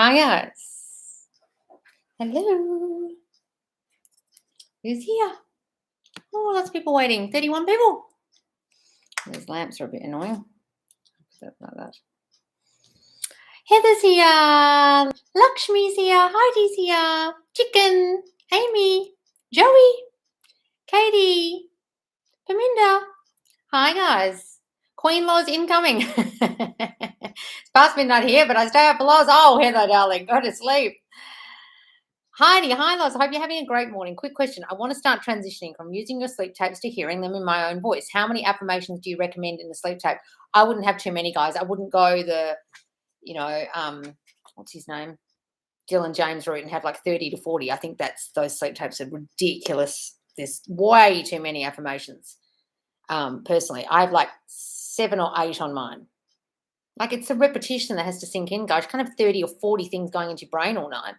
Hi, guys. Hello. Who's here? Oh, lots of people waiting. 31 people. These lamps are a bit annoying. Like that. Heather's here. Lakshmi's here. Heidi's here. Chicken. Amy. Joey. Katie. Paminda. Hi, guys. Queen Law's incoming. It's past midnight here, but I stay up for Laws. Oh, Heather, darling. Go to sleep. Heidi, hi, Loz. I hope you're having a great morning. Quick question. I want to start transitioning from using your sleep tapes to hearing them in my own voice. How many affirmations do you recommend in the sleep tape? I wouldn't have too many, guys. I wouldn't go the, what's his name? Dylan James route and have like 30 to 40. I think those sleep tapes are ridiculous. There's way too many affirmations. Personally, I have like 7 or 8 on mine. Like it's a repetition that has to sink in, guys. You can't have 30 or 40 things going into your brain all night.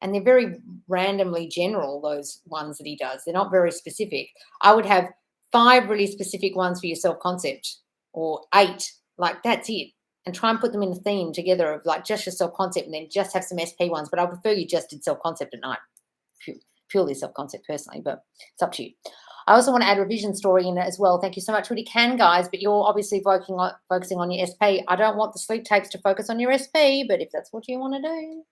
And they're very randomly general, those ones that he does. They're not very specific. I would have 5 really specific ones for your self-concept or 8. Like, that's it. And try and put them in a theme together of, like, just your self-concept and then just have some SP ones. But I prefer you just did self-concept at night, purely self-concept personally, but it's up to you. I also want to add a revision story in it as well. Thank you so much. Really can, guys, but you're obviously focusing on your SP. I don't want the sleep tapes to focus on your SP, but if that's what you want to do,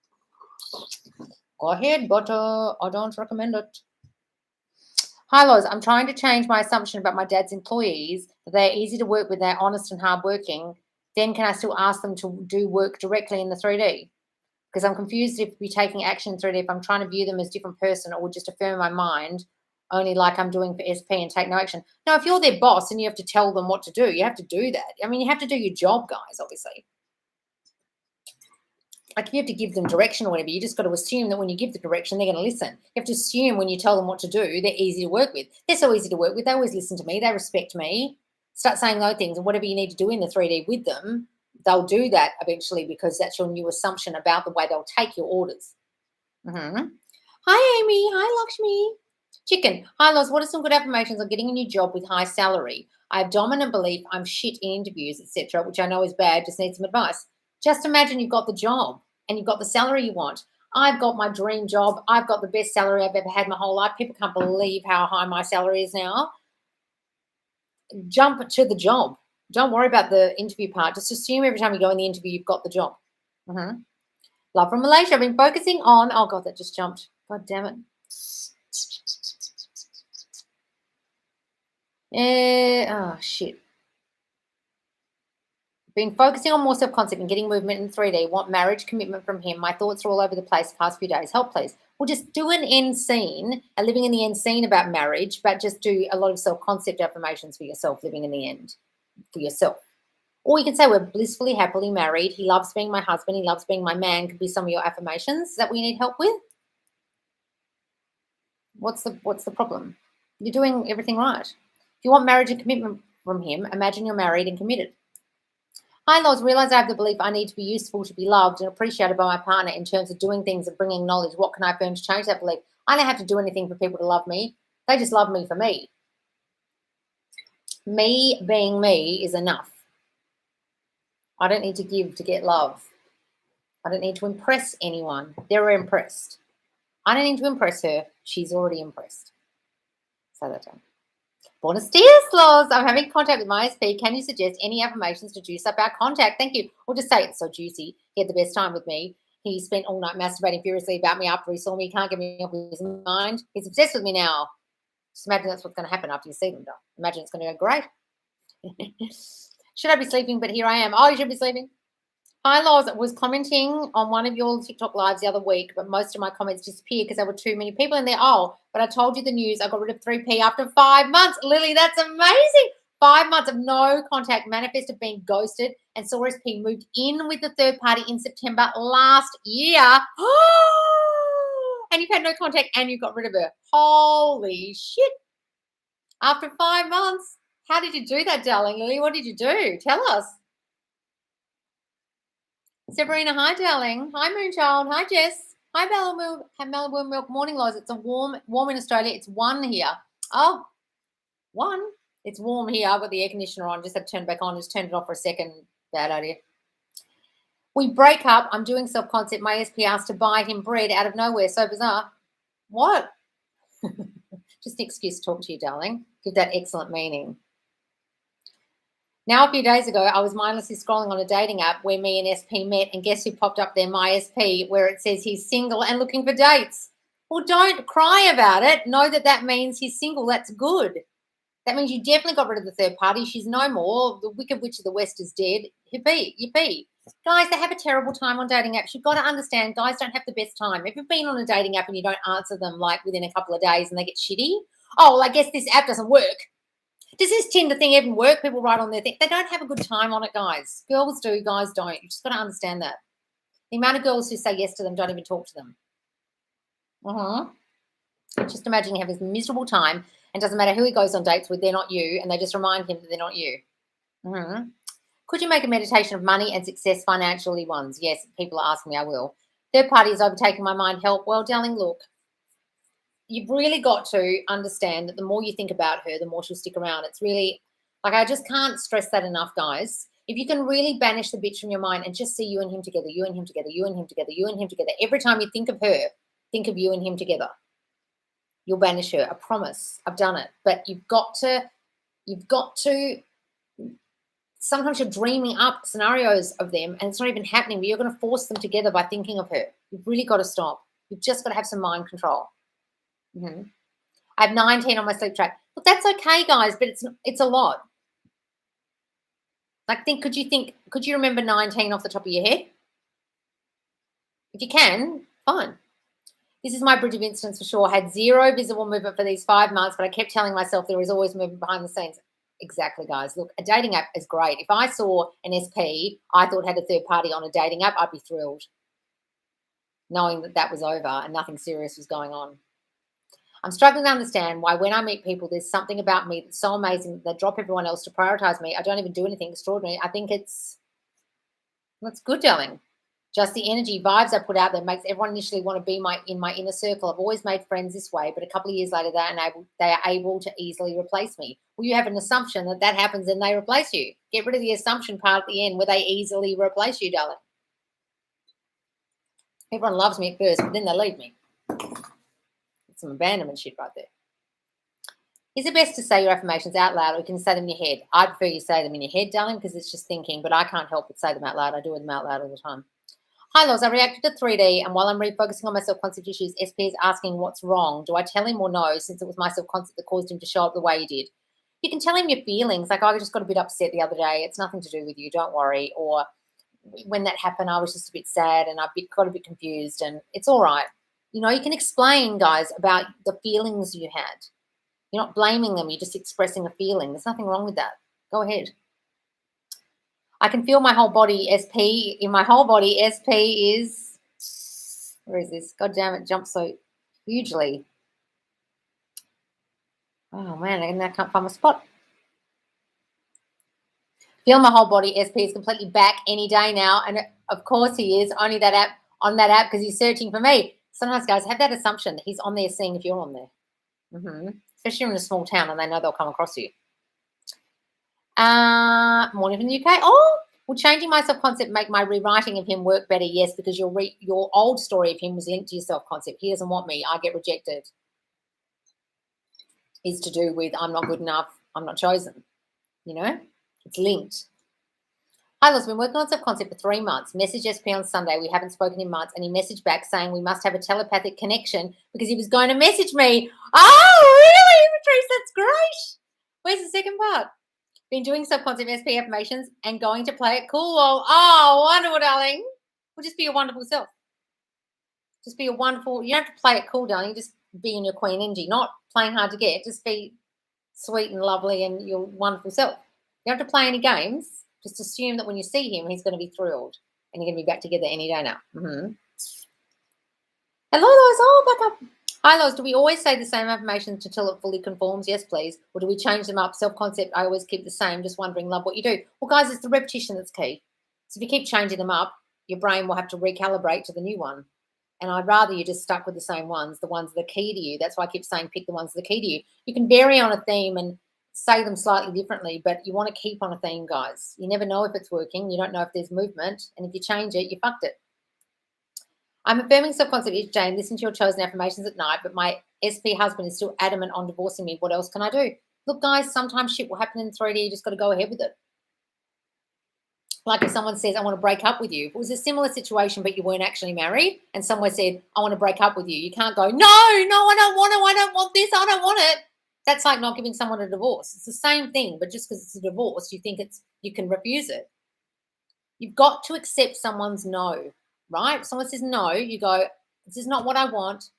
go ahead, but I don't recommend it. Hi, Loz. I'm trying to change my assumption about my dad's employees, that they're easy to work with, they're honest and hardworking. Then can I still ask them to do work directly in the 3D? Because I'm confused if we're taking action in 3D, if I'm trying to view them as a different person or just affirm my mind, only like I'm doing for SP and take no action. No, if you're their boss and you have to tell them what to do, you have to do that. I mean, you have to do your job, guys, obviously. Like if you have to give them direction or whatever, you just got to assume that when you give the direction, they're going to listen. You have to assume when you tell them what to do, they're easy to work with. They're so easy to work with. They always listen to me. They respect me. Start saying those things, and whatever you need to do in the 3D with them, they'll do that eventually because that's your new assumption about the way they'll take your orders. Hi, Amy. Hi, Lakshmi. Chicken. Hi, Loz. What are some good affirmations on getting a new job with high salary? I have dominant belief I'm shit in interviews, etc., which I know is bad. Just need some advice. Just imagine you've got the job and you've got the salary you want. I've got my dream job. I've got the best salary I've ever had my whole life. People can't believe how high my salary is now. Jump to the job. Don't worry about the interview part. Just assume every time you go in the interview, you've got the job. Love from Malaysia. I've been focusing on, oh God, that just jumped. God damn it. Oh, shit. Been focusing on more self-concept and getting movement in 3D. Want marriage commitment from him. My thoughts are all over the place the past few days. Help, please. We'll just do an end scene, living in the end scene about marriage, but just do a lot of self-concept affirmations for yourself, living in the end for yourself. Or you can say we're blissfully, happily married. He loves being my husband. He loves being my man. Could be some of your affirmations. Is that what you need help with? What's the problem? You're doing everything right. If you want marriage and commitment from him, imagine you're married and committed. Hi, Loz. Realize I have the belief I need to be useful, to be loved and appreciated by my partner in terms of doing things and bringing knowledge. What can I affirm to change that belief? I don't have to do anything for people to love me. They just love me for me. Me being me is enough. I don't need to give to get love. I don't need to impress anyone. They're impressed. I don't need to impress her. She's already impressed. Say that down. Buenos dias, Loz. I'm having contact with my SP. Can you suggest any affirmations to juice up our contact? Thank you. Or just say it's so juicy. He had the best time with me. He spent all night masturbating furiously about me after he saw me. He can't get me off his mind. He's obsessed with me now. Just imagine that's what's going to happen after you see them, though. Imagine it's going to go great. Should I be sleeping? But here I am. Oh, you should be sleeping. Hi, Loz. I was commenting on one of your TikTok lives the other week, but most of my comments disappeared because there were too many people in there. Oh, but I told you the news. I got rid of 3P after 5 months. Lily, that's amazing. 5 months of no contact, manifested being ghosted, and saw SP moved in with the third party in September last year. And you've had no contact and you got rid of her. Holy shit. After 5 months. How did you do that, darling? Lily, what did you do? Tell us. Sabrina, hi, darling. Hi, Moonchild. Hi, Jess. Hi, Malibu Milk. Morning, Loz. It's a warm in Australia. It's 1 here. Oh, 1. It's warm here. I've got the air conditioner on. Just had to turn it back on. Just turned it off for a second. Bad idea. We break up. I'm doing self-concept. My SP asked to buy him bread out of nowhere. So bizarre. What? Just an excuse to talk to you, darling. Give that excellent meaning. Now, a few days ago, I was mindlessly scrolling on a dating app where me and SP met, and guess who popped up there? My SP, where it says he's single and looking for dates. Well, don't cry about it. Know that that means he's single. That's good. That means you definitely got rid of the third party. She's no more. The Wicked Witch of the West is dead. Yippee, yippee. Guys, they have a terrible time on dating apps. You've got to understand, guys don't have the best time. If you've been on a dating app and you don't answer them like within a couple of days and they get shitty, oh, well, I guess this app doesn't work. Does this Tinder thing even work? People write on their thing. They don't have a good time on it, guys. Girls do, guys don't. You just got to understand that. The amount of girls who say yes to them don't even talk to them. Just imagine you have this miserable time, and doesn't matter who he goes on dates with, they're not you, and they just remind him that they're not you. Could you make a meditation of money and success, financially ones? Yes, people are asking me, I will. Third party is overtaking my mind. Help. Well, darling, look. You've really got to understand that the more you think about her, the more she'll stick around. It's really, like, I just can't stress that enough, guys. If you can really banish the bitch from your mind and just see you and him together, you and him together, you and him together, you and him together. Every time you think of her, think of you and him together. You'll banish her. I promise. I've done it. But you've got to, sometimes you're dreaming up scenarios of them and it's not even happening, but you're going to force them together by thinking of her. You've really got to stop. You've just got to have some mind control. I have 19 on my sleep track. But that's okay, guys, but it's a lot. Like, could you remember 19 off the top of your head? If you can, fine. This is my bridge of instance for sure. Had zero visible movement for these 5 months, but I kept telling myself there is always movement behind the scenes. Exactly, guys. Look, a dating app is great. If I saw an SP I thought had a third party on a dating app, I'd be thrilled, knowing that that was over and nothing serious was going on. I'm struggling to understand why when I meet people, there's something about me that's so amazing that they drop everyone else to prioritize me. I don't even do anything extraordinary. I think that's good, darling. Just the energy vibes I put out there makes everyone initially want to be in my inner circle. I've always made friends this way, but a couple of years later, they are able to easily replace me. Well, you have an assumption that happens and they replace you. Get rid of the assumption part at the end where they easily replace you, darling. Everyone loves me at first, but then they leave me. Some abandonment shit right there. Is it best to say your affirmations out loud or you can say them in your head? I prefer you say them in your head, darling, because it's just thinking, but I can't help but say them out loud. I do them out loud all the time. Hi, Loz. I reacted to 3D, and while I'm refocusing on my self-concept issues, SP is asking what's wrong. Do I tell him or no, since it was my self-concept that caused him to show up the way he did? You can tell him your feelings. Like, I just got a bit upset the other day. It's nothing to do with you. Don't worry. Or when that happened, I was just a bit sad and I got a bit confused, and it's all right. You know, you can explain, guys, about the feelings you had. You're not blaming them. You're just expressing a feeling. There's nothing wrong with that. Go ahead. I can feel my whole body. SP, in my whole body, SP is, where is this? God damn it, jumps so hugely. Oh, man, I can't find my spot. Feel my whole body. SP is completely back any day now. And, of course, he is. Only that app, on that app, because he's searching for me. Sometimes, guys, have that assumption that he's on there seeing if you're on there. Especially in a small town and they know they'll come across you. Morning from the UK. Oh, will changing my self-concept make my rewriting of him work better? Yes, because your old story of him was linked to your self-concept. He doesn't want me. I get rejected. Is to do with I'm not good enough. I'm not chosen. You know, it's linked. Hi, Loz, been working on self-concept for 3 months. Message SP on Sunday. We haven't spoken in months. And he messaged back saying we must have a telepathic connection because he was going to message me. Oh, really, Patrice? That's great. Where's the second part? Been doing self-concept SP affirmations and going to play it cool. Oh, wonderful, darling. Well, just be your wonderful self. Just be a wonderful, you don't have to play it cool, darling. Just be in your queen energy, not playing hard to get. Just be sweet and lovely and your wonderful self. You don't have to play any games. Just assume that when you see him, he's going to be thrilled and you're going to be back together any day now. Hello, Lois. Oh, back up. Hi, Lois. Do we always say the same affirmations until it fully conforms? Yes, please. Or do we change them up? Self-concept, I always keep the same. Just wondering, love what you do. Well, guys, it's the repetition that's key. So if you keep changing them up, your brain will have to recalibrate to the new one. And I'd rather you just stuck with the same ones, the ones that are key to you. That's why I keep saying pick the ones that are key to you. You can vary on a theme and say them slightly differently, but you want to keep on a theme, guys. You never know if it's working. You don't know if there's movement. And if you change it, you fucked it. I'm affirming self-concept each day and listening to your chosen affirmations at night, but my SP husband is still adamant on divorcing me. What else can I do? Look, guys, sometimes shit will happen in 3D. You just got to go ahead with it. Like if someone says, I want to break up with you. If it was a similar situation, but you weren't actually married, and someone said, I want to break up with you, you can't go, no, I don't want to. I don't want this. I don't want it. That's like not giving someone a divorce. It's the same thing, but just because it's a divorce, you think you can refuse it. You've got to accept someone's no, right? If someone says no, you go, this is not what I want.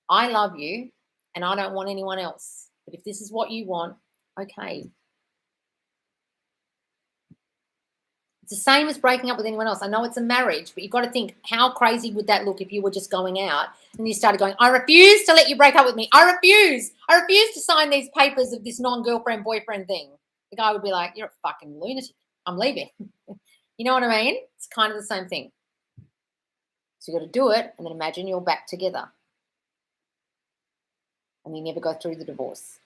I love you, and I don't want anyone else. But if this is what you want, okay. It's the same as breaking up with anyone else. I know it's a marriage, but you've got to think, how crazy would that look if you were just going out and you started going, I refuse to let you break up with me. I refuse to sign these papers of this non-girlfriend, boyfriend thing. The guy would be like, you're a fucking lunatic. I'm leaving. You know what I mean? It's kind of the same thing. So you've got to do it and then imagine you're back together. And you never go through the divorce.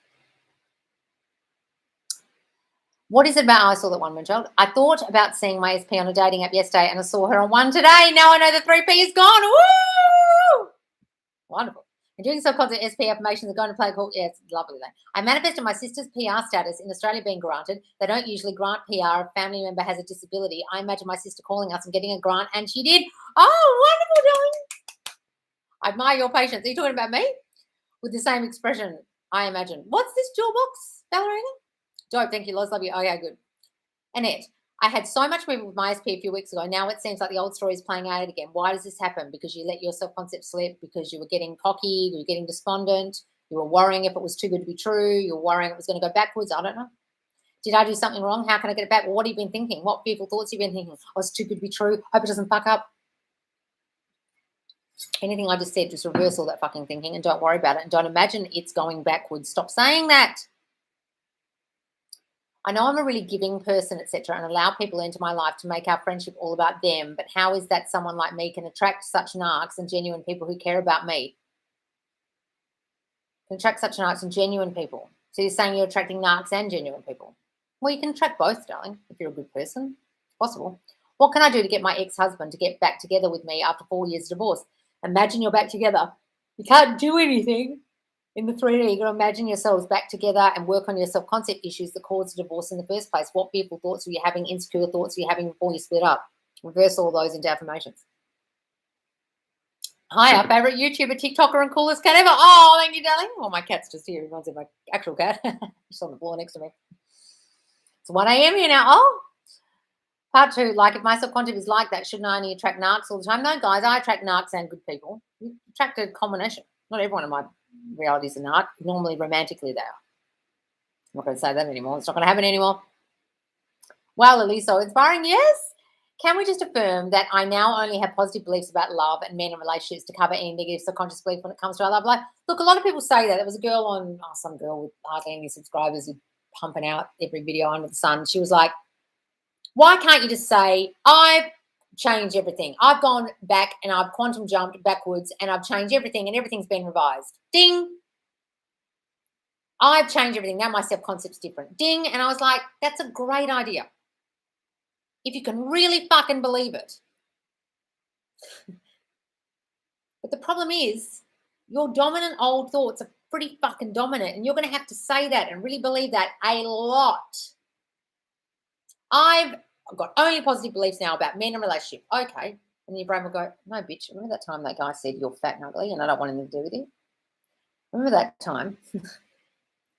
What is it about? I saw that one, child. I thought about seeing my SP on a dating app yesterday and I saw her on one today. Now I know the 3P is gone. Woo! Wonderful. And doing subcontent SP affirmations are going to play cool. Yeah, it's lovely. I manifested my sister's PR status in Australia being granted. They don't usually grant PR if a family member has a disability. I imagine my sister calling us and getting a grant, and she did. Oh, wonderful, darling. I admire your patience. Are you talking about me? With the same expression, I imagine. What's this jewel box, ballerina? Dope, thank you, Loz. Love you. Oh, yeah, good. Annette, I had so much movement with my SP a few weeks ago. Now it seems like the old story is playing out again. Why does this happen? Because you let your self-concept slip, because you were getting cocky, you were getting despondent, you were worrying if it was too good to be true, you were worrying it was going to go backwards. I don't know. Did I do something wrong? How can I get it back? Well, what have you been thinking? What fearful thoughts have you been thinking? Oh, it's too good to be true. Hope it doesn't fuck up. Anything I just said, just reverse all that fucking thinking and don't worry about it. And don't imagine it's going backwards. Stop saying that. I know I'm a really giving person, etc., and allow people into my life to make our friendship all about them, but how is that someone like me can attract such narcs and genuine people who care about me? Can attract such narcs and genuine people. So you're saying you're attracting narcs and genuine people. Well, you can attract both, darling, if you're a good person. It's possible. What can I do to get my ex-husband to get back together with me after 4 years divorce? Imagine you're back together. You can't do anything. In the 3D, you've got to imagine yourselves back together and work on your self-concept issues that caused the divorce in the first place. What fearful thoughts were you having? Insecure thoughts were you having before you split up? Reverse all those into affirmations. Hi, our favourite YouTuber, TikToker, and coolest cat ever. Oh, thank you, darling. Oh, my cat's just here. He reminds me of my actual cat. She's on the floor next to me. It's 1 a.m. here now. Oh, part 2. Like, if my subconcept is like that, shouldn't I only attract narcs all the time? No, guys, I attract narcs and good people. You attract a combination. Not everyone in my realities are not. Normally, romantically, they are. I'm not going to say that anymore. It's not going to happen anymore. Wow, Lily, so inspiring. Yes. Can we just affirm that I now only have positive beliefs about love and men and relationships to cover any negative subconscious belief when it comes to our love life? Look, a lot of people say that. There was a girl on, some girl with hardly any subscribers who's pumping out every video under the sun. She was like, why can't you just say, I've changed everything. I've gone back and I've quantum jumped backwards and I've changed everything and everything's been revised. Ding. I've changed everything. Now my self-concept's different. Ding. And I was like, that's a great idea. If you can really fucking believe it. But the problem is your dominant old thoughts are pretty fucking dominant and you're going to have to say that and really believe that a lot. I've got only positive beliefs now about men and relationships. Okay. And your brain will go, no, bitch, remember that time that guy said you're fat and ugly and I don't want anything to do with you? Remember that time?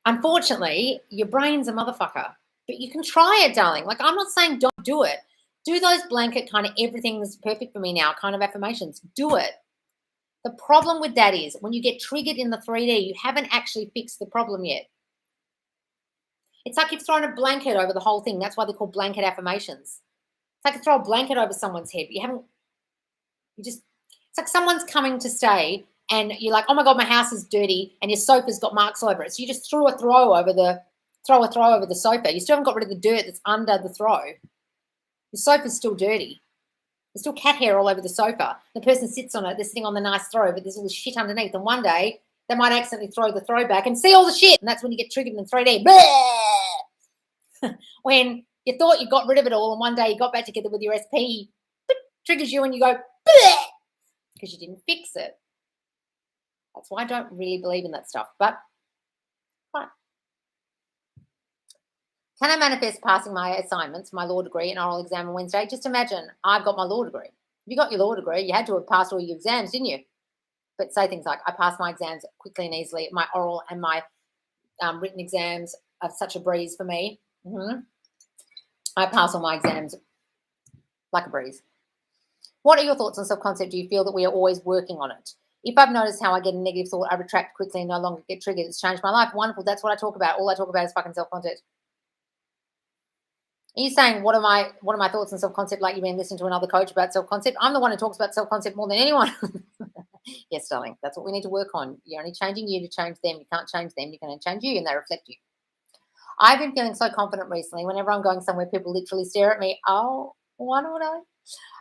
Unfortunately, your brain's a motherfucker. But you can try it, darling. Like, I'm not saying don't do it. Do those blanket kind of everything's perfect for me now kind of affirmations. Do it. The problem with that is when you get triggered in the 3D, you haven't actually fixed the problem yet. It's like you've thrown a blanket over the whole thing. That's why they're called blanket affirmations. It's like you throw a blanket over someone's head. It's like someone's coming to stay and you're like, oh my God, my house is dirty and your sofa's got marks over it. So you just throw a throw over the sofa. You still haven't got rid of the dirt that's under the throw. The sofa's still dirty. There's still cat hair all over the sofa. The person sits on it, they're sitting on the nice throw, but there's all this shit underneath. And one day they might accidentally throw the throwback and see all the shit. And that's when you get triggered in 3D. When you thought you got rid of it all and one day you got back together with your SP, triggers you and you go, because you didn't fix it. That's why I don't really believe in that stuff. But fine. Can I manifest passing my assignments, my law degree and oral exam on Wednesday? Just imagine I've got my law degree. If you got your law degree, you had to have passed all your exams, didn't you? But say things like, I passed my exams quickly and easily. My oral and my written exams are such a breeze for me. I pass all my exams like a breeze. What are your thoughts on self-concept? Do you feel that we are always working on it? If I've noticed how I get a negative thought, I retract quickly and no longer get triggered. It's changed my life. Wonderful. That's what I talk about. All I talk about is fucking self-concept. Are you saying, what are my thoughts on self-concept, like you've been listening to another coach about self-concept? I'm the one who talks about self-concept more than anyone. Yes, darling. That's what we need to work on. You're only changing you to change them. You can't change them. You can only change you and they reflect you. I've been feeling so confident recently. Whenever I'm going somewhere, people literally stare at me. Oh, what would I?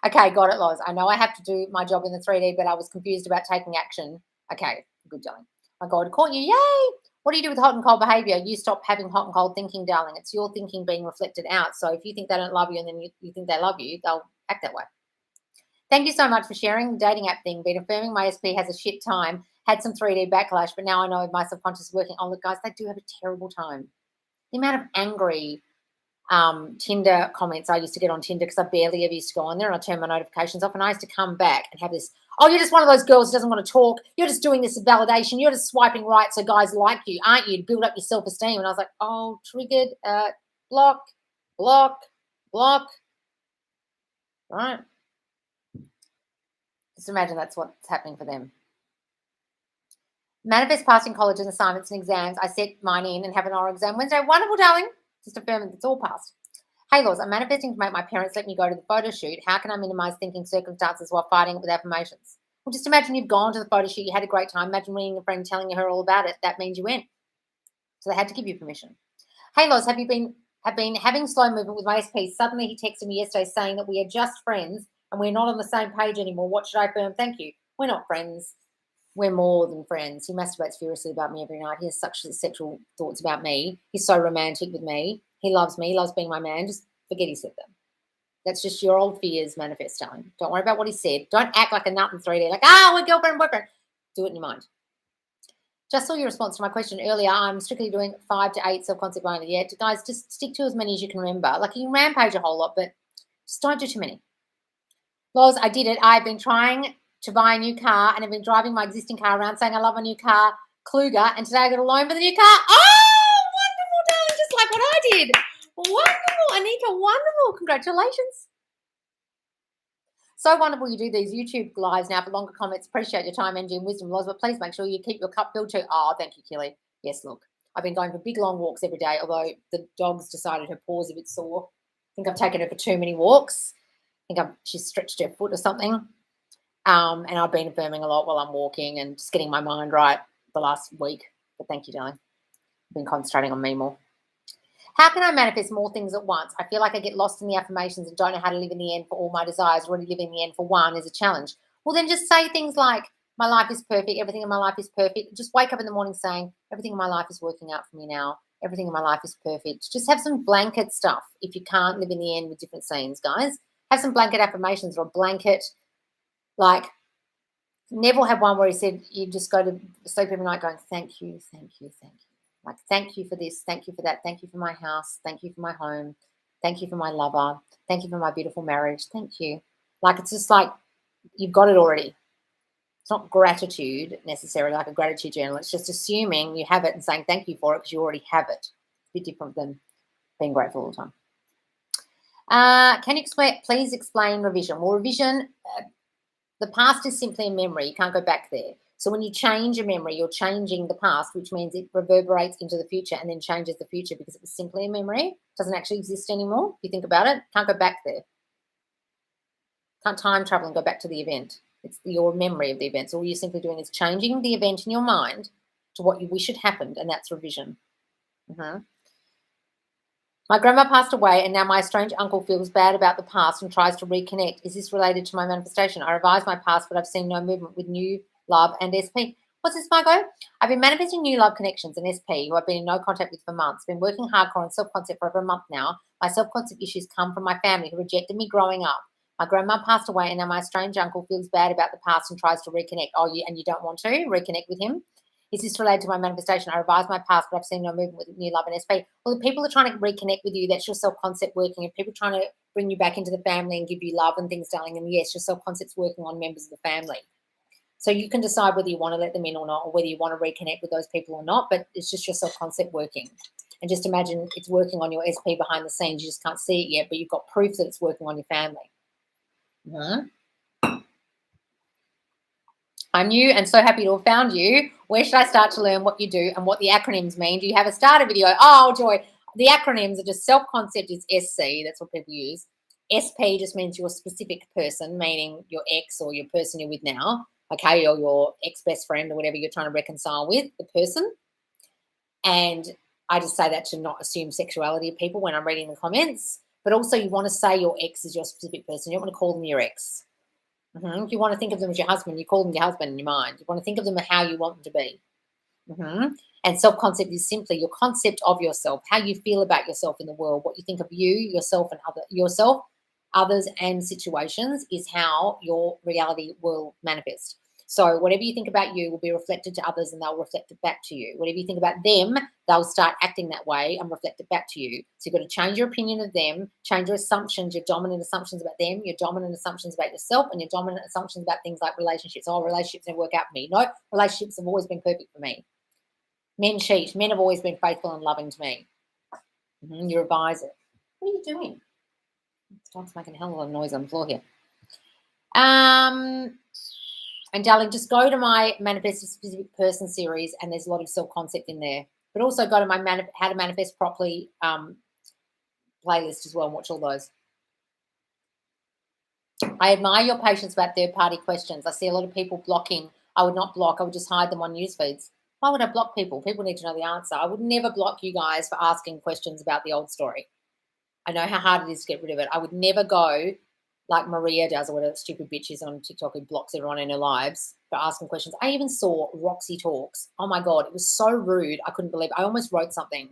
Okay, got it, Loz. I know I have to do my job in the 3D, but I was confused about taking action. Okay, good, darling. My God, caught you. Yay! What do you do with hot and cold behavior? You stop having hot and cold thinking, darling. It's your thinking being reflected out. So if you think they don't love you and then you think they love you, they'll act that way. Thank you so much for sharing the dating app thing. Been affirming my SP has a shit time. Had some 3D backlash, but now I know my subconscious is working. Oh, look, guys, they do have a terrible time. The amount of angry Tinder comments I used to get on Tinder, because I barely ever used to go on there, and I turn my notifications off, and I used to come back and have this, oh, you're just one of those girls who doesn't want to talk. You're just doing this validation. You're just swiping right so guys like you, aren't you? To build up your self-esteem. And I was like, oh, triggered, block, block, block. Right? Just imagine that's what's happening for them. Manifest passing college and assignments and exams. I set mine in and have an oral exam Wednesday. Wonderful, darling. Just affirm that it's all passed. Hey, Laws, I'm manifesting to make my parents let me go to the photo shoot. How can I minimize thinking circumstances while fighting it with affirmations? Well, just imagine you've gone to the photo shoot, you had a great time. Imagine ringing a friend, telling her all about it. That means you went. So they had to give you permission. Hey, Laws, have been having slow movement with my SP? Suddenly he texted me yesterday saying that we are just friends and we're not on the same page anymore. What should I affirm? Thank you. We're not friends. We're more than friends. He masturbates furiously about me every night. He has such sexual thoughts about me. He's so romantic with me. He loves me. He loves being my man. Just forget he said them. That's just your old fears manifesting. Don't worry about what he said. Don't act like a nut in 3D. Like, we're girlfriend and boyfriend. Do it in your mind. Just saw your response to my question earlier. I'm strictly doing 5 to 8 self-concept only. Yeah, guys, just stick to as many as you can remember. Like, you can rampage a whole lot, but just don't do too many. Loz, I did it. I've been trying to buy a new car and I've been driving my existing car around saying I love a new car, Kluger, and today I got a loan for the new car. Oh, wonderful, darling, just like what I did. Wonderful, Anika, wonderful. Congratulations. So wonderful you do these YouTube lives now for longer comments. Appreciate your time, energy, and wisdom, Loz, but please make sure you keep your cup filled too. Oh, thank you, Kelly. Yes, look, I've been going for big, long walks every day, although the dog's decided her paw's a bit sore. I think I've taken her for too many walks. I think she's stretched her foot or something. And I've been affirming a lot while I'm walking and just getting my mind right the last week. But thank you, darling. I've been concentrating on me more. How can I manifest more things at once? I feel like I get lost in the affirmations and don't know how to live in the end for all my desires. Already living in the end for one is a challenge. Well, then just say things like, my life is perfect. Everything in my life is perfect. Just wake up in the morning saying, everything in my life is working out for me now. Everything in my life is perfect. Just have some blanket stuff if you can't live in the end with different scenes, guys. Have some blanket affirmations or a blanket. Like, Neville had one where he said you just go to sleep every night going, thank you, thank you, thank you. Like, thank you for this, thank you for that, thank you for my house, thank you for my home, thank you for my lover, thank you for my beautiful marriage, thank you. Like, it's just like you've got it already. It's not gratitude necessarily, like a gratitude journal. It's just assuming you have it and saying thank you for it because you already have it. It's a bit different than being grateful all the time. Can you please explain revision? Well, revision... the past is simply a memory. You can't go back there. So when you change a memory, you're changing the past, which means it reverberates into the future and then changes the future because it was simply a memory. It doesn't actually exist anymore. If you think about it, can't go back there. Can't time travel and go back to the event. It's your memory of the event. So all you're simply doing is changing the event in your mind to what you wish had happened, and that's revision. My grandma passed away and now my strange uncle feels bad about the past and tries to reconnect. Is this related to my manifestation? I revised my past, but I've seen no movement with new love and SP. What's this, Margot? I've been manifesting new love connections and SP who I've been in no contact with for months. Been working hardcore on self-concept for over a month now. My self-concept issues come from my family who rejected me growing up. My grandma passed away and now my strange uncle feels bad about the past and tries to reconnect. Oh, you don't want to reconnect with him? Is this related to my manifestation? I revised my past, but I've seen no movement with new love and SP. Well, if people are trying to reconnect with you, that's your self-concept working. If people are trying to bring you back into the family and give you love and things, darling, and yes, your self-concept's working on members of the family. So you can decide whether you want to let them in or not, or whether you want to reconnect with those people or not, but it's just your self-concept working. And just imagine it's working on your SP behind the scenes. You just can't see it yet, but you've got proof that it's working on your family. I'm new and so happy to have found you. Where should I start to learn what you do and what the acronyms mean? Do you have a starter video? Oh, joy. The acronyms are just self-concept is SC. That's what people use. SP just means your specific person, meaning your ex or your person you're with now, okay, or your ex-best friend or whatever you're trying to reconcile with, the person. And I just say that to not assume sexuality of people when I'm reading the comments. But also you want to say your ex is your specific person. You don't want to call them your ex. If you want to think of them as your husband, you call them your husband in your mind. You want to think of them as how you want them to be. And self-concept is simply your concept of yourself, how you feel about yourself in the world, what you think of you, yourself, and others, and situations is how your reality will manifest. So whatever you think about you will be reflected to others and they'll reflect it back to you. Whatever you think about them, they'll start acting that way and reflect it back to you. So you've got to change your opinion of them, change your assumptions, your dominant assumptions about them, your dominant assumptions about yourself, and your dominant assumptions about things like relationships. Oh, relationships don't work out for me. No, relationships have always been perfect for me. Men cheat. Men have always been faithful and loving to me. You revise it. What are you doing? This dog's making a hell of a lot of noise on the floor here. And darling, just go to my Manifest a Specific Person series, and there's a lot of self-concept in there. But also go to my How to Manifest Properly playlist as well and watch all those. I admire your patience about third-party questions. I see a lot of people blocking. I would not block. I would just hide them on news feeds. Why would I block people? People need to know the answer. I would never block you guys for asking questions about the old story. I know how hard it is to get rid of it. I would never go like Maria does, or whatever stupid bitch is on TikTok who blocks everyone in her lives for asking questions. I even saw Roxy Talks. Oh my God, it was so rude. I couldn't believe it. I almost wrote something.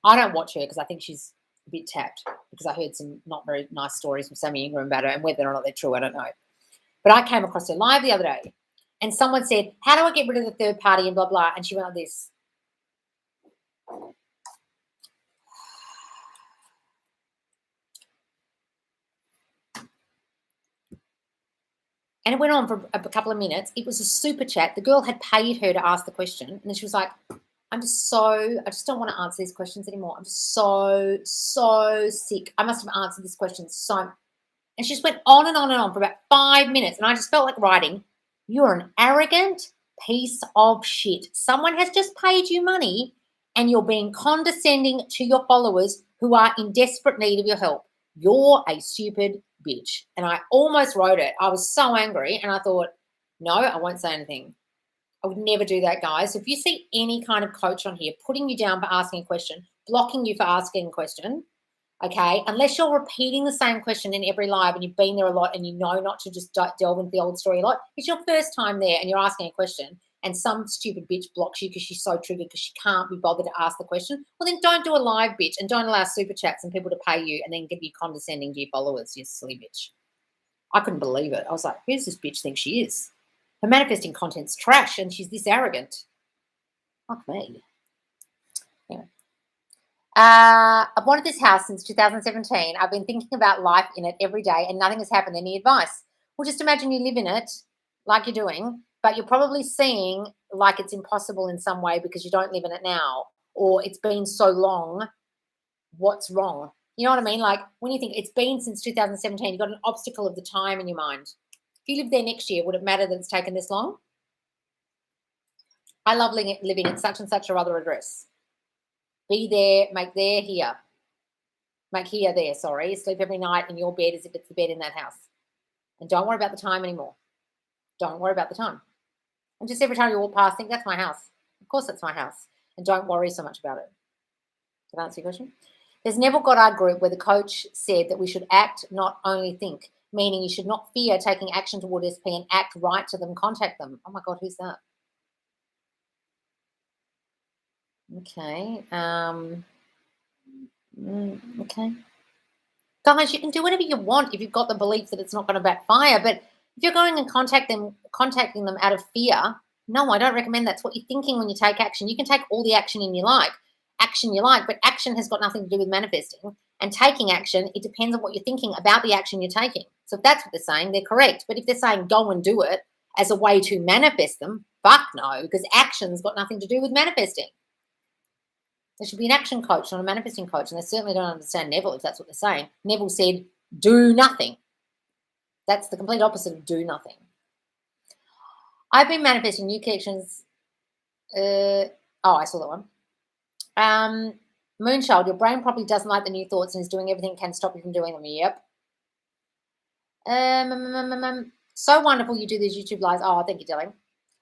I don't watch her because I think she's a bit tapped, because I heard some not very nice stories from Sammy Ingram about her, and whether or not they're true, I don't know. But I came across her live the other day, and someone said, how do I get rid of the third party and blah, blah, and she went like this. And it went on for a couple of minutes. It was a super chat. The girl had paid her to ask the question. And then she was like, I just don't want to answer these questions anymore. I'm just so sick. I must have answered this question so. And she just went on and on and on for about 5 minutes. And I just felt like writing, you're an arrogant piece of shit. Someone has just paid you money and you're being condescending to your followers who are in desperate need of your help. You're a stupid bitch. And I almost wrote it. I was so angry, and I thought, no, I won't say anything. I would never do that, guys. If you see any kind of coach on here putting you down for asking a question, blocking you for asking a question, okay, unless you're repeating the same question in every live and you've been there a lot and you know not to just delve into the old story a lot, it's your first time there and you're asking a question and some stupid bitch blocks you because she's so triggered because she can't be bothered to ask the question, well, then don't do a live, bitch, and don't allow super chats and people to pay you and then give you condescending to your followers, you silly bitch. I couldn't believe it. I was like, who does this bitch think she is? Her manifesting content's trash and she's this arrogant. Fuck me. Anyway. I've wanted this house since 2017. I've been thinking about life in it every day and nothing has happened. Any advice? Well, just imagine you live in it like you're doing, but you're probably seeing like it's impossible in some way because you don't live in it now, or it's been so long. What's wrong? You know what I mean? Like when you think it's been since 2017, you've got an obstacle of the time in your mind. If you live there next year, would it matter that it's taken this long? I love living in such and such or other address. Be there, make there, here. Make here, there, sorry. Sleep every night in your bed as if it's the bed in that house. And don't worry about the time anymore. Don't worry about the time. And just every time you walk past, think, that's my house. Of course that's my house. And don't worry so much about it. Did I answer your question? There's Neville Goddard group where the coach said that we should act, not only think, meaning you should not fear taking action toward SP and act right to them, contact them. Oh, my God, who's that? Okay. Okay. Guys, you can do whatever you want if you've got the belief that it's not going to backfire. But if you're going and contacting them out of fear, no, I don't recommend that's what you're thinking when you take action. You can take all the action you like, but action has got nothing to do with manifesting. And taking action, it depends on what you're thinking about the action you're taking. So if that's what they're saying, they're correct. But if they're saying go and do it as a way to manifest them, fuck no, because action's got nothing to do with manifesting. There should be an action coach, not a manifesting coach. And they certainly don't understand Neville if that's what they're saying. Neville said, do nothing. That's the complete opposite of do nothing. I've been manifesting new connections. I saw that one. Moonchild, your brain probably doesn't like the new thoughts and is doing everything it can stop you from doing them. Yep. So wonderful you do these YouTube lives. Oh, thank you, darling.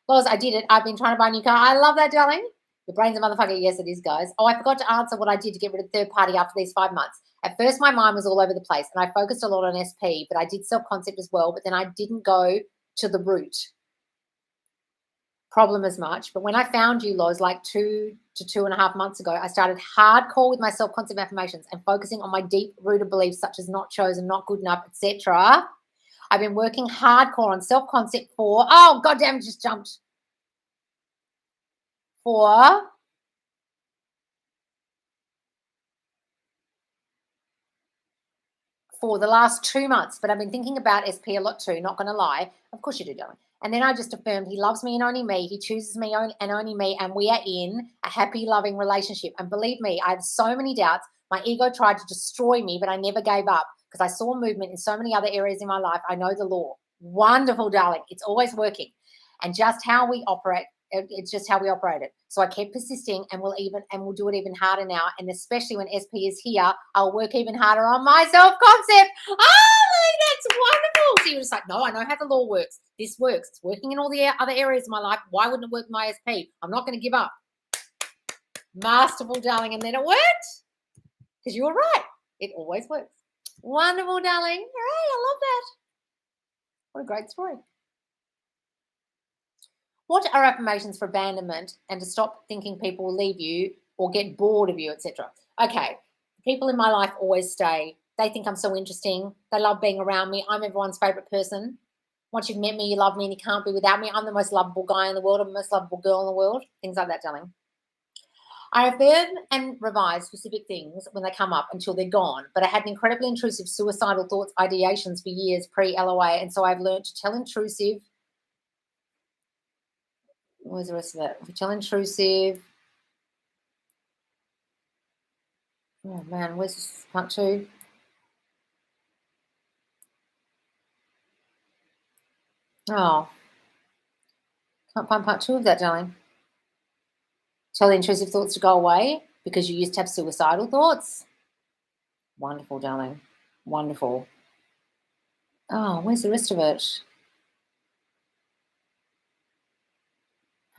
Loz, I did it. I've been trying to buy a new car. I love that, darling. The brain's a motherfucker. Yes, it is, guys. Oh, I forgot to answer what I did to get rid of third party after these 5 months. At first, my mind was all over the place, and I focused a lot on SP, but I did self-concept as well, but then I didn't go to the root problem as much. But when I found you, Loz, like 2 to 2.5 months ago, I started hardcore with my self-concept affirmations and focusing on my deep-rooted beliefs such as not chosen, not good enough, etc. I've been working hardcore on self-concept for, oh, goddamn, it just jumped. For the last 2 months, but I've been thinking about SP a lot too, not going to lie. Of course you do, darling. And then I just affirmed he loves me and only me. He chooses me and only me, and we are in a happy, loving relationship. And believe me, I had so many doubts. My ego tried to destroy me, but I never gave up because I saw movement in so many other areas in my life. I know the law. Wonderful, darling. It's always working. And just how we operate, it's just how we operate it. So I kept persisting, and we'll do it even harder now. And especially when SP is here, I'll work even harder on my self-concept. Oh, that's wonderful. So you're just like, no, I know how the law works. This works. It's working in all the other areas of my life. Why wouldn't it work with my SP? I'm not going to give up. Masterful, darling. And then it worked because you were right. It always works. Wonderful, darling. All right, I love that. What a great story. What are affirmations for abandonment and to stop thinking people will leave you or get bored of you, etc.? Okay, people in my life always stay. They think I'm so interesting. They love being around me. I'm everyone's favorite person. Once you've met me, you love me and you can't be without me. I'm the most lovable guy in the world. I'm the most lovable girl in the world. Things like that, darling. I affirm and revise specific things when they come up until they're gone, but I had an incredibly intrusive suicidal thoughts, ideations for years pre-LOA, and so I've learned to tell intrusive. Where's the rest of that? Tell intrusive. Oh man, where's this part 2? Oh, can't find part 2 of that, darling. Tell the intrusive thoughts to go away because you used to have suicidal thoughts. Wonderful, darling. Wonderful. Oh, where's the rest of it?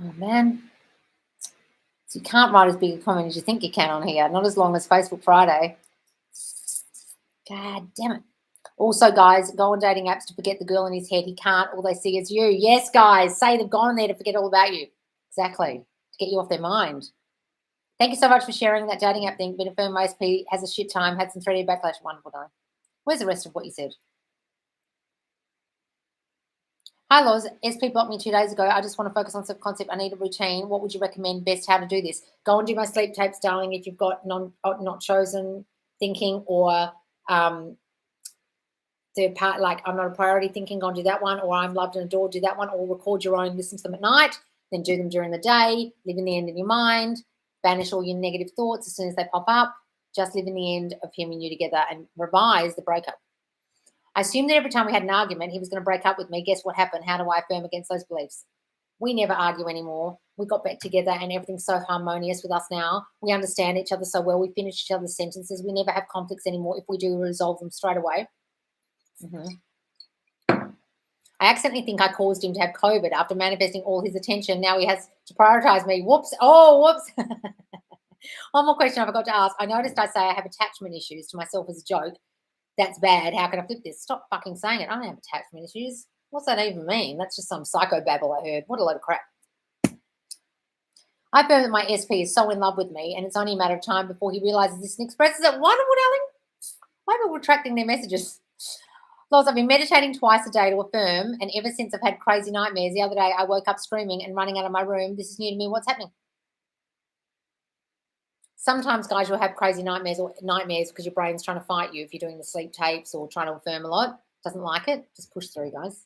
Oh man. So you can't write as big a comment as you think you can on here. Not as long as Facebook Friday. God damn it. Also, guys, go on dating apps to forget the girl in his head. He can't. All they see is you. Yes, guys, say they've gone there to forget all about you. Exactly. To get you off their mind. Thank you so much for sharing that dating app thing. Been affirmed my SP, has a shit time, had some 3D backlash. Wonderful, darling. Where's the rest of what you said? Hi, Loz. SP blocked me 2 days ago. I just want to focus on self-concept. I need a routine. What would you recommend best how to do this? Go and do my sleep tapes, darling, if you've got not chosen thinking or third part, like I'm not a priority thinking, go and do that one, or I'm loved and adored, do that one, or record your own, listen to them at night, then do them during the day, live in the end in your mind, banish all your negative thoughts as soon as they pop up, just live in the end of him and you together and revise the breakup. I assumed that every time we had an argument, he was going to break up with me. Guess what happened? How do I affirm against those beliefs? We never argue anymore. We got back together and everything's so harmonious with us now. We understand each other so well. We finish each other's sentences. We never have conflicts anymore. If we do, we resolve them straight away. I accidentally think I caused him to have COVID after manifesting all his attention. Now he has to prioritize me. Whoops. Oh, whoops. One more question I forgot to ask. I noticed I say I have attachment issues to myself as a joke. That's bad. How can I flip this? Stop fucking saying it. I don't have attachment issues. What's that even mean? That's just some psycho babble I heard. What a load of crap. I found that my SP is so in love with me, and it's only a matter of time before he realizes this and expresses it. Wonderful, darling. Why are people retracting their messages? Loz, I've been meditating twice a day to affirm, and ever since I've had crazy nightmares. The other day, I woke up screaming and running out of my room. This is new to me. What's happening? Sometimes, guys, you'll have crazy nightmares because your brain's trying to fight you if you're doing the sleep tapes or trying to affirm a lot. Doesn't like it. Just push through, guys.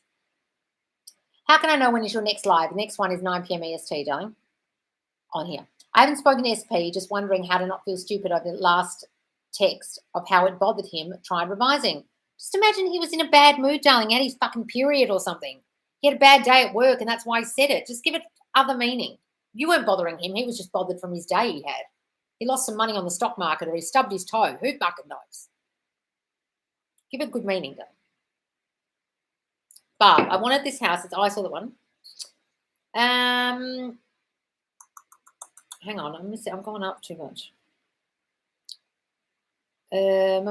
How can I know when is your next live? The next one is 9 p.m. EST, darling, on here. I haven't spoken to SP, just wondering how to not feel stupid over the last text of how it bothered him. Tried revising. Just imagine he was in a bad mood, darling, had his fucking period or something. He had a bad day at work and that's why he said it. Just give it other meaning. You weren't bothering him. He was just bothered from his day he had. He lost some money on the stock market or he stubbed his toe. Who fucking knows? Give it good meaning, though. Barb, I wanted this house. I saw the one. Hang on. I'm going up too much. Hang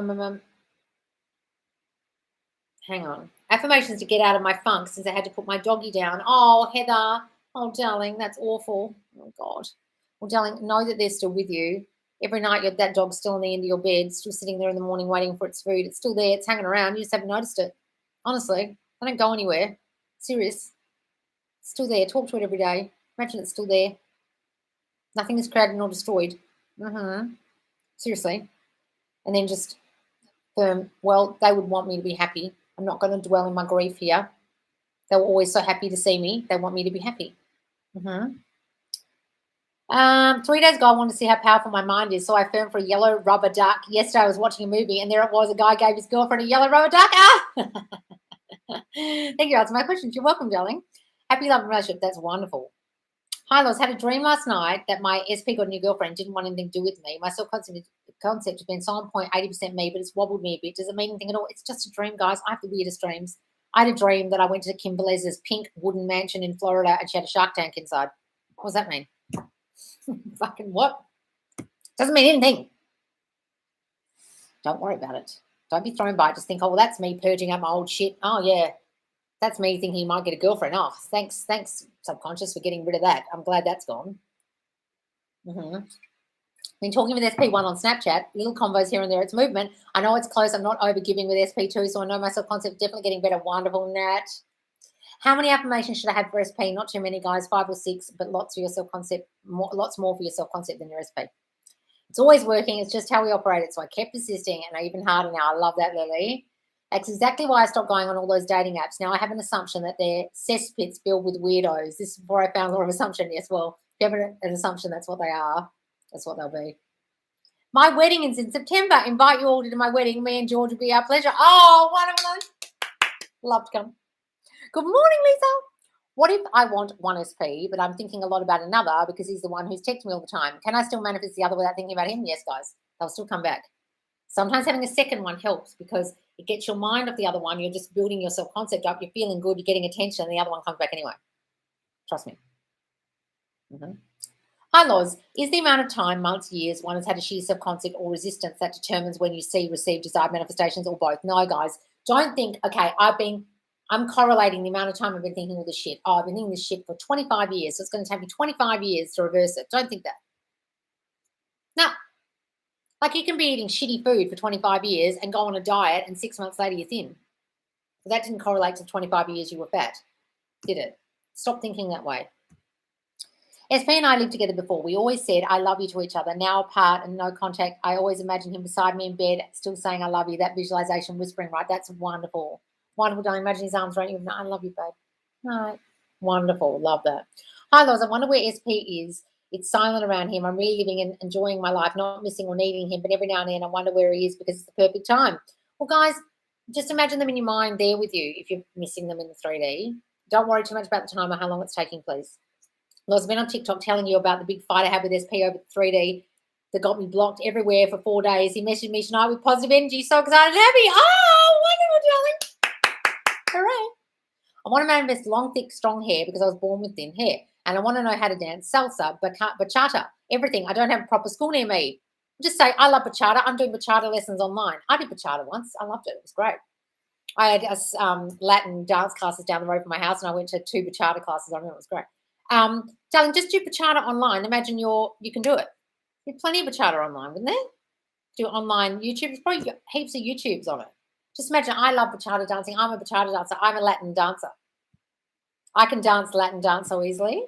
on. Affirmations to get out of my funk since I had to put my doggy down. Oh, Heather. Oh, darling, that's awful. Oh, God. Well, darling, know that they're still with you. Every night that dog's still on the end of your bed, still sitting there in the morning waiting for its food. It's still there. It's hanging around. You just haven't noticed it. Honestly, I don't go anywhere. Serious. It's still there. Talk to it every day. Imagine it's still there. Nothing is created nor destroyed. Seriously. And then just well, they would want me to be happy. I'm not going to dwell in my grief here. They were always so happy to see me. They want me to be happy. 3 days ago, I wanted to see how powerful my mind is, so I affirmed for a yellow rubber duck. Yesterday, I was watching a movie, and there it was. A guy gave his girlfriend a yellow rubber duck. Thank you. That's my questions. You're welcome, darling. Happy love and relationship. That's wonderful. Hi, Loz. Had a dream last night that my SP got a new girlfriend. Didn't want anything to do with me. My self-concept has been silent point 80% me, but it's wobbled me a bit. Does it mean anything at all? It's just a dream, guys. I have the weirdest dreams. I had a dream that I went to Kim Velez's pink wooden mansion in Florida, and she had a shark tank inside. What does that mean? Fucking what? Doesn't mean anything. Don't worry about it. Don't be thrown by it. Just think, oh, well, that's me purging up my old shit. Oh, yeah. That's me thinking he might get a girlfriend. Oh, thanks, subconscious, for getting rid of that. I'm glad that's gone. Been talking with SP1 on Snapchat. Little combos here and there. It's movement. I know it's close. I'm not overgiving with SP2, so I know my self-concept definitely getting better. Wonderful, Nat. How many affirmations should I have for SP? Not too many, guys. 5 or 6, but lots for your self-concept. Lots more for your self-concept than your SP. It's always working. It's just how we operate it. So I kept persisting, and even harder now. I love that, Lily. That's exactly why I stopped going on all those dating apps. Now I have an assumption that they're cesspits filled with weirdos. This is before I found a lot of assumption. Yes, well, if you have an assumption, that's what they are. That's what they'll be. My wedding is in September. Invite you all to my wedding. Me and George will be our pleasure. Oh, wonderful. Love to come. Good morning, Lisa. What if I want one SP, but I'm thinking a lot about another because he's the one who's texting me all the time? Can I still manifest the other without thinking about him? Yes, guys. They'll still come back. Sometimes having a second one helps because it gets your mind off the other one. You're just building your self-concept up. You're feeling good. You're getting attention. And the other one comes back anyway. Trust me. Hi, Loz. Is the amount of time, months, years, one has had a sheer self-concept or resistance that determines when you see, receive, desired manifestations or both? No, guys. Don't think, okay, I'm correlating the amount of time I've been thinking all this shit. Oh, I've been thinking this shit for 25 years, so it's going to take me 25 years to reverse it. Don't think that. No. Like you can be eating shitty food for 25 years and go on a diet and 6 months later you're thin. But that didn't correlate to 25 years you were fat, did it? Stop thinking that way. SP and I lived together before. We always said, I love you to each other. Now apart and no contact, I always imagine him beside me in bed, still saying I love you. That visualization, whispering, right? That's wonderful. Wonderful, darling. Imagine his arms around you. I love you, babe. Right. Wonderful. Love that. Hi, Loz. I wonder where SP is. It's silent around him. I'm really living and enjoying my life, not missing or needing him, but every now and then I wonder where he is because it's the perfect time. Well, guys, just imagine them in your mind there with you if you're missing them in the 3D. Don't worry too much about the time or how long it's taking, please. Loz, I've been on TikTok telling you about the big fight I had with SP over the 3D that got me blocked everywhere for 4 days. He messaged me tonight with positive energy, so excited and happy. Oh, wonderful, darling. Hooray. I want to manifest long, thick, strong hair because I was born with thin hair. And I want to know how to dance salsa, bachata, everything. I don't have a proper school near me. Just say, I love bachata. I'm doing bachata lessons online. I did bachata once. I loved it. It was great. I had Latin dance classes down the road from my house, and I went to 2 bachata classes. I remember it was great. Darling, just do bachata online. Imagine you can do it. There's plenty of bachata online, wouldn't there? Do online YouTube. There's probably heaps of YouTubes on it. Just imagine, I love bachata dancing. I'm a bachata dancer. I'm a Latin dancer. I can dance Latin dance so easily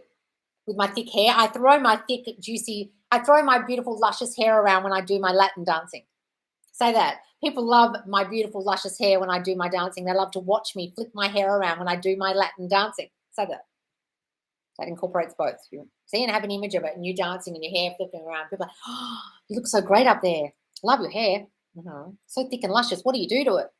with my thick hair. I throw my thick, juicy, I throw my beautiful, luscious hair around when I do my Latin dancing. Say that. People love my beautiful, luscious hair when I do my dancing. They love to watch me flip my hair around when I do my Latin dancing. Say that. That incorporates both. You see and have an image of it, and you dancing and your hair flipping around. People are like, oh, you look so great up there. Love your hair. So thick and luscious. What do you do to it?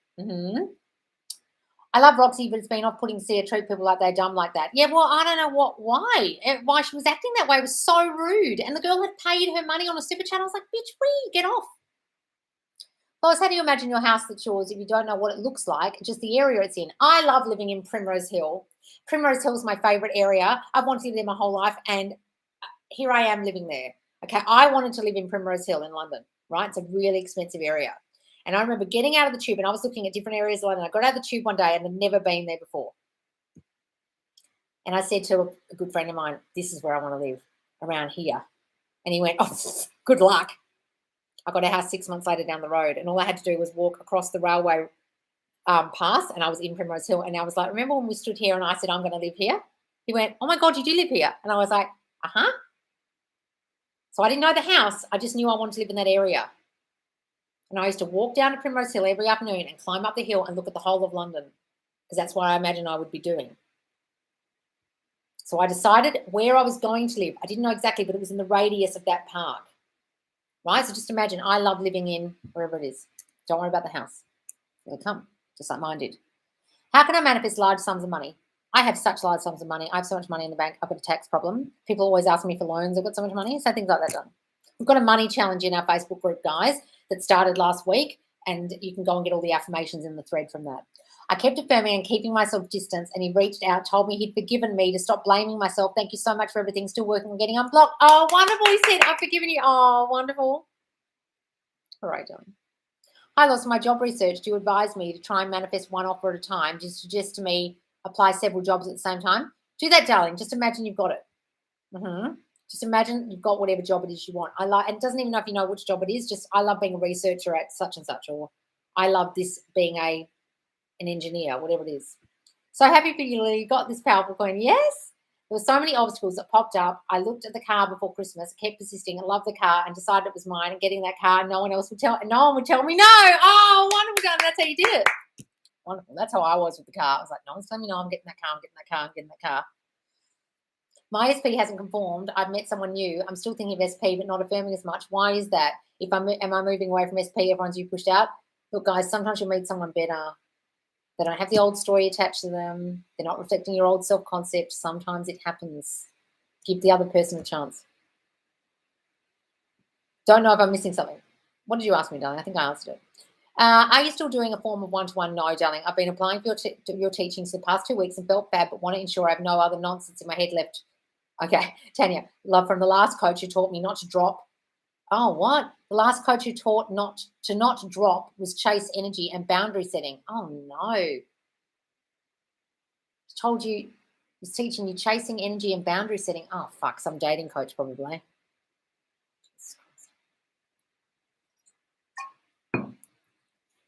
I love Roxy, but it's been off-putting to see her treat people like they're dumb like that. Yeah, well, I don't know why she was acting that way. It was so rude. And the girl had paid her money on a super chat. I was like, bitch, please get off. Lois, how do you imagine your house that's yours if you don't know what it looks like, just the area it's in? I love living in Primrose Hill. Primrose Hill is my favorite area. I've wanted to live there my whole life, and here I am living there. Okay, I wanted to live in Primrose Hill in London, right? It's a really expensive area. And I remember getting out of the tube, and I was looking at different areas of London. I got out of the tube one day and had never been there before. And I said to a good friend of mine, this is where I want to live, around here. And he went, oh, good luck. I got a house 6 months later down the road, and all I had to do was walk across the railway pass, and I was in Primrose Hill. And I was like, remember when we stood here and I said, I'm going to live here? He went, oh, my God, you do live here? And I was like, uh-huh. So I didn't know the house. I just knew I wanted to live in that area. And I used to walk down to Primrose Hill every afternoon and climb up the hill and look at the whole of London, because that's what I imagined I would be doing. So I decided where I was going to live. I didn't know exactly, but it was in the radius of that park. Right? So just imagine, I love living in wherever it is. Don't worry about the house. It'll come, just like mine did. How can I manifest large sums of money? I have such large sums of money. I have so much money in the bank. I've got a tax problem. People always ask me for loans. I've got so much money. So things like that done. We've got a money challenge in our Facebook group, guys, that started last week, and you can go and get all the affirmations in the thread from that. I kept affirming and keeping myself distance, and he reached out, told me he'd forgiven me, to stop blaming myself. Thank you so much for everything. Still working on getting unblocked. Oh, wonderful. He said, I've forgiven you. Oh, wonderful. All right, darling. Hi, lost my job research. Do you advise me to try and manifest one offer at a time? Do you suggest to me apply several jobs at the same time? Do that, darling. Just imagine you've got it. Just imagine you've got whatever job it is you want. And it doesn't even know if you know which job it is. Just, I love being a researcher at such and such, or I love this being an engineer, whatever it is. So happy for you, Lily. You got this powerful coin. Yes. There were so many obstacles that popped up. I looked at the car before Christmas, kept persisting, and loved the car, and decided it was mine. And getting that car, no one would tell me no. Oh, wonderful, darling. That's how you did it. Wonderful. That's how I was with the car. I was like, no one's telling me no. I'm getting that car. I'm getting that car. I'm getting that car. My SP hasn't conformed. I've met someone new. I'm still thinking of SP, but not affirming as much. Why is that? Am I moving away from SP? Everyone's you pushed out. Look, guys, sometimes you'll meet someone better. They don't have the old story attached to them. They're not reflecting your old self-concept. Sometimes it happens. Give the other person a chance. Don't know if I'm missing something. What did you ask me, darling? I think I answered it. Are you still doing a form of one-to-one? No, darling. I've been applying for your teachings for the past 2 weeks and felt bad, but want to ensure I have no other nonsense in my head left. Okay, Tanya, love from the last coach who taught me not to drop. Oh, what? The last coach who taught not to drop was chase energy and boundary setting. Oh, no. Told you, was teaching you chasing energy and boundary setting. Oh, fuck, some dating coach probably.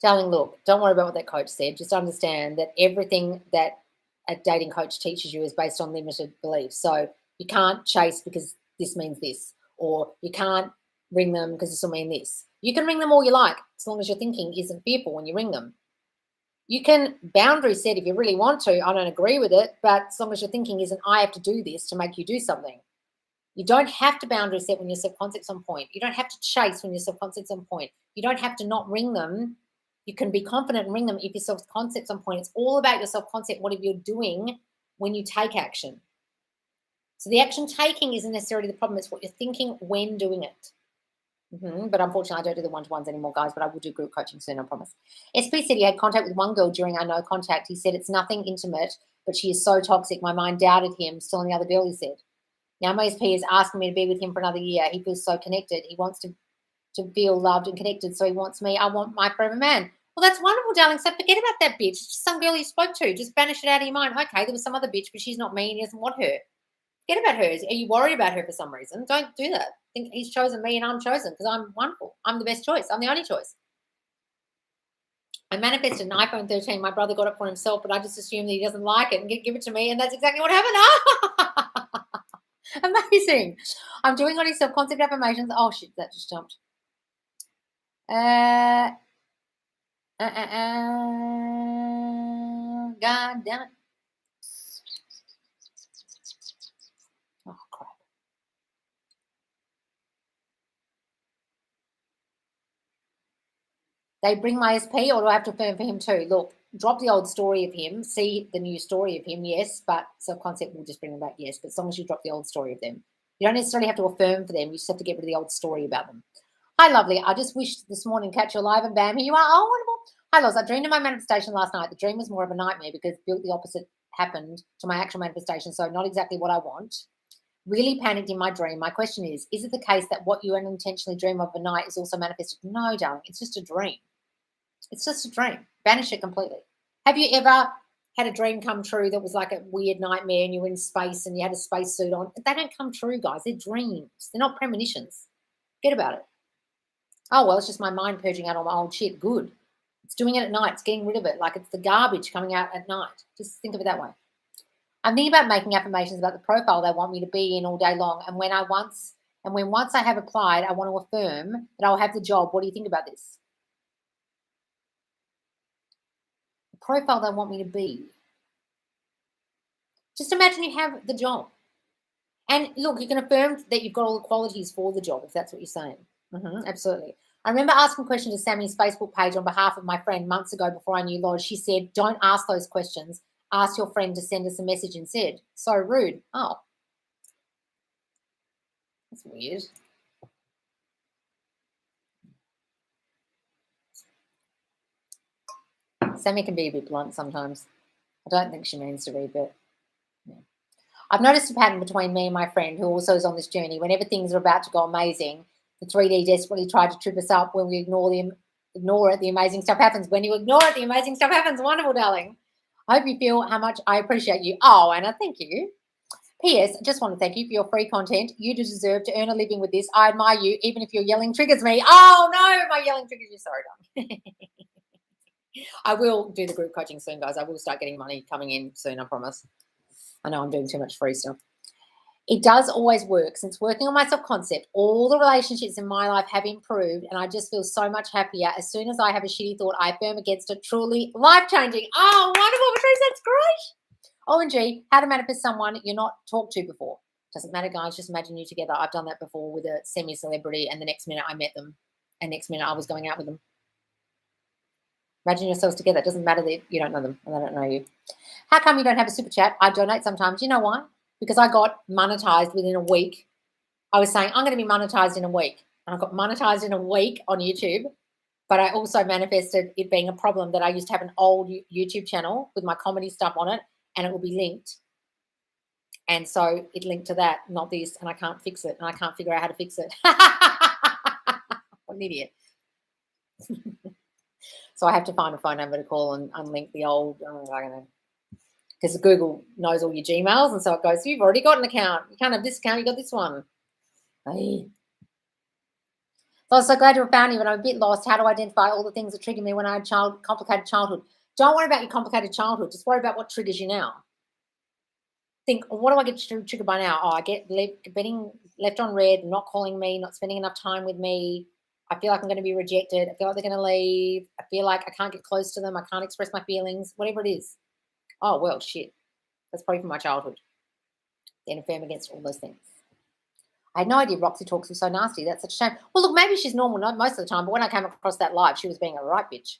Darling, look, don't worry about what that coach said. Just understand that everything that a dating coach teaches you is based on limited beliefs. So you can't chase because this means this, or you can't ring them because this will mean this. You can ring them all you like, as long as your thinking isn't fearful when you ring them. You can boundary set if you really want to. I don't agree with it, but as long as your thinking isn't, I have to do this to make you do something. You don't have to boundary set when your self-concept's on point. You don't have to chase when your self-concept's on point. You don't have to not ring them. You can be confident and ring them if your self-concept's on point. It's all about your self-concept, what you're doing when you take action. So the action taking isn't necessarily the problem. It's what you're thinking when doing it. But unfortunately, I don't do the one-to-ones anymore, guys, but I will do group coaching soon, I promise. SP said he had contact with one girl during our no contact. He said it's nothing intimate, but she is so toxic. My mind doubted him. Still on the other girl, he said. Now my SP is asking me to be with him for another year. He feels so connected. He wants to feel loved and connected, so he wants me. I want my forever man. Well, that's wonderful, darling. So forget about that bitch. It's just some girl you spoke to. Just banish it out of your mind. Okay, there was some other bitch, but she's not me and he doesn't want her. Forget about her. Are you worried about her for some reason? Don't do that. Think he's chosen me and I'm chosen because I'm wonderful. I'm the best choice. I'm the only choice. I manifested an iPhone 13. My brother got it for himself, but I just assumed that he doesn't like it and give it to me, and that's exactly what happened. Amazing. I'm doing all these self-concept affirmations. Oh, shit, that just jumped. God damn it. Oh, crap. They bring my SP, or do I have to affirm for him too? Look, drop the old story of him, see the new story of him, yes, but self-concept will just bring them back, yes, but as long as you drop the old story of them. You don't necessarily have to affirm for them. You just have to get rid of the old story about them. Hi, lovely. I just wished this morning catch you alive and bam, here you are. Oh, wonderful. Hi, Loz. I dreamed of my manifestation last night. The dream was more of a nightmare because built the opposite happened to my actual manifestation, so not exactly what I want. Really panicked in my dream. My question is it the case that what you unintentionally dream of at night is also manifested? No, darling. It's just a dream. It's just a dream. Banish it completely. Have you ever had a dream come true that was like a weird nightmare and you were in space and you had a spacesuit on? They don't come true, guys. They're dreams. They're not premonitions. Forget about it. Oh, well, it's just my mind purging out all my old shit. Good. It's doing it at night. It's getting rid of it. Like it's the garbage coming out at night. Just think of it that way. I'm thinking about making affirmations about the profile they want me to be in all day long. And when once I have applied, I want to affirm that I'll have the job. What do you think about this? The profile they want me to be. Just imagine you have the job. And look, you can affirm that you've got all the qualities for the job, if that's what you're saying. Absolutely. I remember asking a question to Sammy's Facebook page on behalf of my friend months ago before I knew Lodge. She said, don't ask those questions. Ask your friend to send us a message instead. So rude. Oh. That's weird. Sammy can be a bit blunt sometimes. I don't think she means to be, but yeah. I've noticed a pattern between me and my friend who also is on this journey. Whenever things are about to go amazing, the 3D desperately tried to trip us up. When we ignore it, the amazing stuff happens. When you ignore it, the amazing stuff happens. Wonderful, darling. I hope you feel how much I appreciate you. Oh, Anna, thank you. P.S. I just want to thank you for your free content. You deserve to earn a living with this. I admire you, even if your yelling triggers me. Oh, no, my yelling triggers you. Sorry, darling. I will do the group coaching soon, guys. I will start getting money coming in soon, I promise. I know I'm doing too much free stuff. It does always work. Since working on my self-concept, all the relationships in my life have improved, and I just feel so much happier. As soon as I have a shitty thought, I affirm against it. Truly life-changing. Oh, wonderful, Patrice. That's great. OMG, how to manifest someone you're not talked to before. Doesn't matter, guys. Just imagine you together. I've done that before with a semi-celebrity, and the next minute I met them, and next minute I was going out with them. Imagine yourselves together. It doesn't matter that you don't know them and they don't know you. How come you don't have a super chat? I donate sometimes. You know why? Because I got monetized within a week. I was saying I'm going to be monetized in a week. And I got monetized in a week on YouTube. But I also manifested it being a problem that I used to have an old YouTube channel with my comedy stuff on it, and it will be linked. And so it linked to that, not this, and I can't fix it. And I can't figure out how to fix it. What an idiot. So I have to find a phone number to call and unlink the old, I don't know, because Google knows all your Gmails, and so it goes, you've already got an account. You can't have this account, you got this one. Hey. So I was so glad to have found you, but I'm a bit lost. How to identify all the things that trigger me when I had complicated childhood? Don't worry about your complicated childhood. Just worry about what triggers you now. Think, what do I get triggered by now? Oh, I get getting left on red, not calling me, not spending enough time with me. I feel like I'm going to be rejected. I feel like they're going to leave. I feel like I can't get close to them. I can't express my feelings, whatever it is. Oh, well, shit. That's probably from my childhood. Then affirm against all those things. I had no idea Roxy talks was so nasty. That's such a shame. Well, look, maybe she's normal most of the time, but when I came across that live, she was being a right bitch.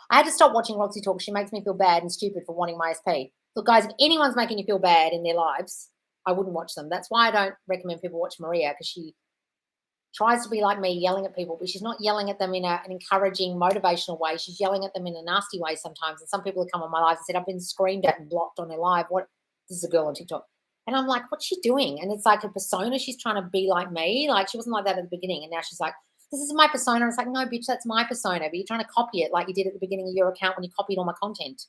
I had to stop watching Roxy talk. She makes me feel bad and stupid for wanting my SP. Look, guys, if anyone's making you feel bad in their lives, I wouldn't watch them. That's why I don't recommend people watch Maria, because she tries to be like me, yelling at people, but she's not yelling at them in an encouraging, motivational way. She's yelling at them in a nasty way sometimes. And some people have come on my live and said, I've been screamed at and blocked on their live. This is a girl on TikTok. And I'm like, what's she doing? And it's like a persona. She's trying to be like me. Like, she wasn't like that at the beginning. And now she's like, this is my persona. And it's like, no, bitch, that's my persona. But you're trying to copy it like you did at the beginning of your account when you copied all my content.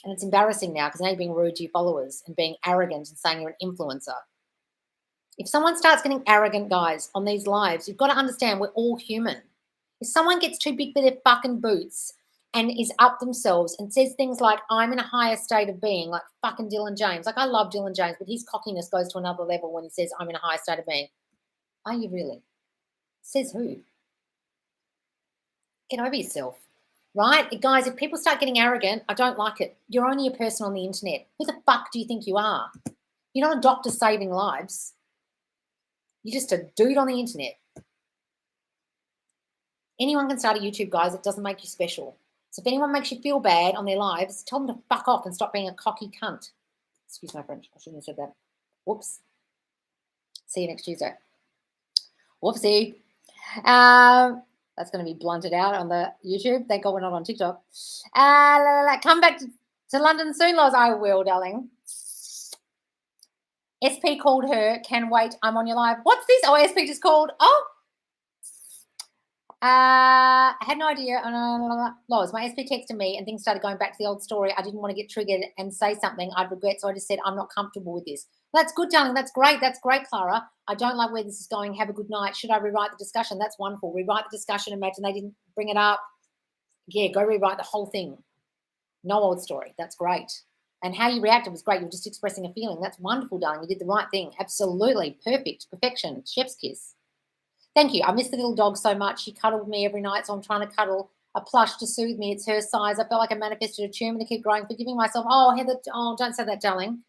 And it's embarrassing now because now you're being rude to your followers and being arrogant and saying you're an influencer. If someone starts getting arrogant, guys, on these lives, you've got to understand we're all human. If someone gets too big for their fucking boots and is up themselves and says things like, I'm in a higher state of being, like fucking Dylan James. Like, I love Dylan James, but his cockiness goes to another level when he says, I'm in a higher state of being. Are you really? Says who? Get over yourself, right? Guys, if people start getting arrogant, I don't like it. You're only a person on the internet. Who the fuck do you think you are? You're not a doctor saving lives. You're just a dude on the internet. Anyone can start a YouTube, guys. It doesn't make you special. So if anyone makes you feel bad on their lives, tell them to fuck off and stop being a cocky cunt. Excuse my French. I shouldn't have said that. Whoops. See you next Tuesday. Whoopsie. That's going to be blunted out on the YouTube. Thank God we're not on TikTok. Come back to London soon, Loz. I will, darling. SP called her. Can wait. I'm on your live. What's this? Oh, SP just called. Oh. I had no idea. Loz, my SP texted me and things started going back to the old story. I didn't want to get triggered and say something I'd regret, so I just said, I'm not comfortable with this. That's good, darling. That's great. That's great, Clara. I don't like where this is going. Have a good night. Should I rewrite the discussion? That's wonderful. Rewrite the discussion. Imagine they didn't bring it up. Yeah, go rewrite the whole thing. No old story. That's great. And how you reacted was great. You were just expressing a feeling. That's wonderful, darling. You did the right thing. Absolutely. Perfect. Perfection. Chef's kiss. Thank you. I miss the little dog so much. She cuddled me every night, so I'm trying to cuddle a plush to soothe me. It's her size. I felt like I manifested a tumor to keep growing, forgiving myself. Oh, Heather, oh, don't say that, darling.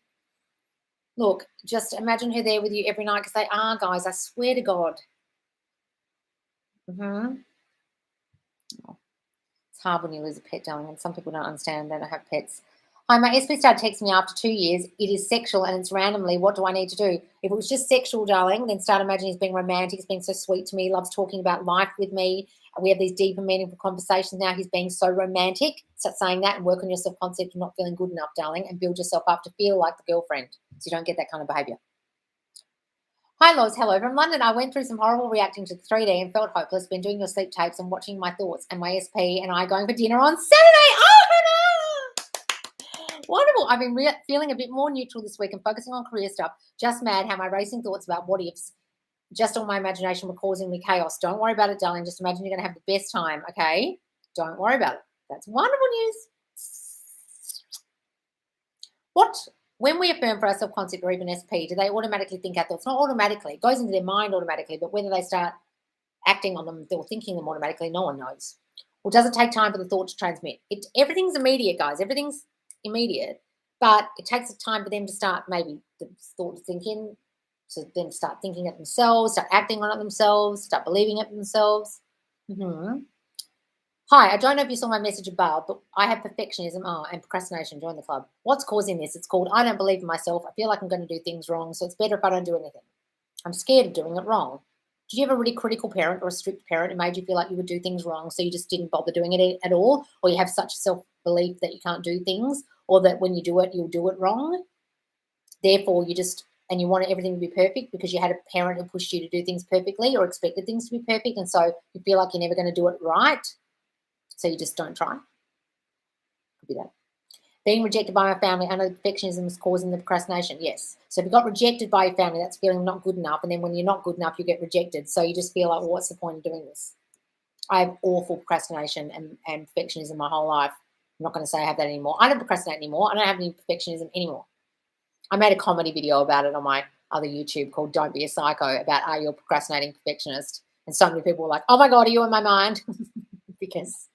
Look, just imagine her there with you every night because they are, guys. I swear to God. Oh. It's hard when you lose a pet, darling, and some people don't understand they don't have pets. Hi, my SP started texting me after 2 years. It is sexual and it's randomly. What do I need to do? If it was just sexual, darling, then start imagining he's being romantic. He's being so sweet to me. He loves talking about life with me. We have these deep and meaningful conversations now. He's being so romantic. Start saying that and work on your self-concept of not feeling good enough, darling, and build yourself up to feel like the girlfriend so you don't get that kind of behaviour. Hi, Loz. Hello from London. I went through some horrible reacting to 3D and felt hopeless. Been doing your sleep tapes and watching my thoughts and my SP and I going for dinner on Saturday. Oh, wonderful. I've been feeling a bit more neutral this week and focusing on career stuff. Just mad how my racing thoughts about what ifs, just all my imagination were causing me chaos. Don't worry about it, darling. Just imagine you're going to have the best time, okay? Don't worry about it. That's wonderful news. When we affirm for our self-concept or even SP, do they automatically think our thoughts? Not automatically. It goes into their mind automatically, but whether they start acting on them or thinking them automatically, no one knows. Or does it take time for the thought to transmit? Everything's immediate, guys. Everything's immediate, but it takes time for them to start maybe the thought thinking, to then start thinking it themselves, start acting on it themselves, start believing it themselves. Hi, I don't know if you saw my message above, but I have perfectionism and procrastination. Join the club. What's causing this? It's called I don't believe in myself. I feel like I'm going to do things wrong, so it's better if I don't do anything. I'm scared of doing it wrong. Did you have a really critical parent or a strict parent who made you feel like you would do things wrong, so you just didn't bother doing it at all? Or you have such a self-belief that you can't do things, or that when you do it, you'll do it wrong? Therefore, you want everything to be perfect because you had a parent who pushed you to do things perfectly or expected things to be perfect, and so you feel like you're never going to do it right, so you just don't try. Could be that. Being rejected by my family, I know perfectionism is causing the procrastination. Yes. So if you got rejected by your family, that's feeling not good enough. And then when you're not good enough, you get rejected. So you just feel like, well, what's the point of doing this? I have awful procrastination and perfectionism my whole life. I'm not going to say I have that anymore. I don't procrastinate anymore. I don't have any perfectionism anymore. I made a comedy video about it on my other YouTube called Don't Be a Psycho, about are you a procrastinating perfectionist? And so many people were like, oh my God, are you in my mind? Because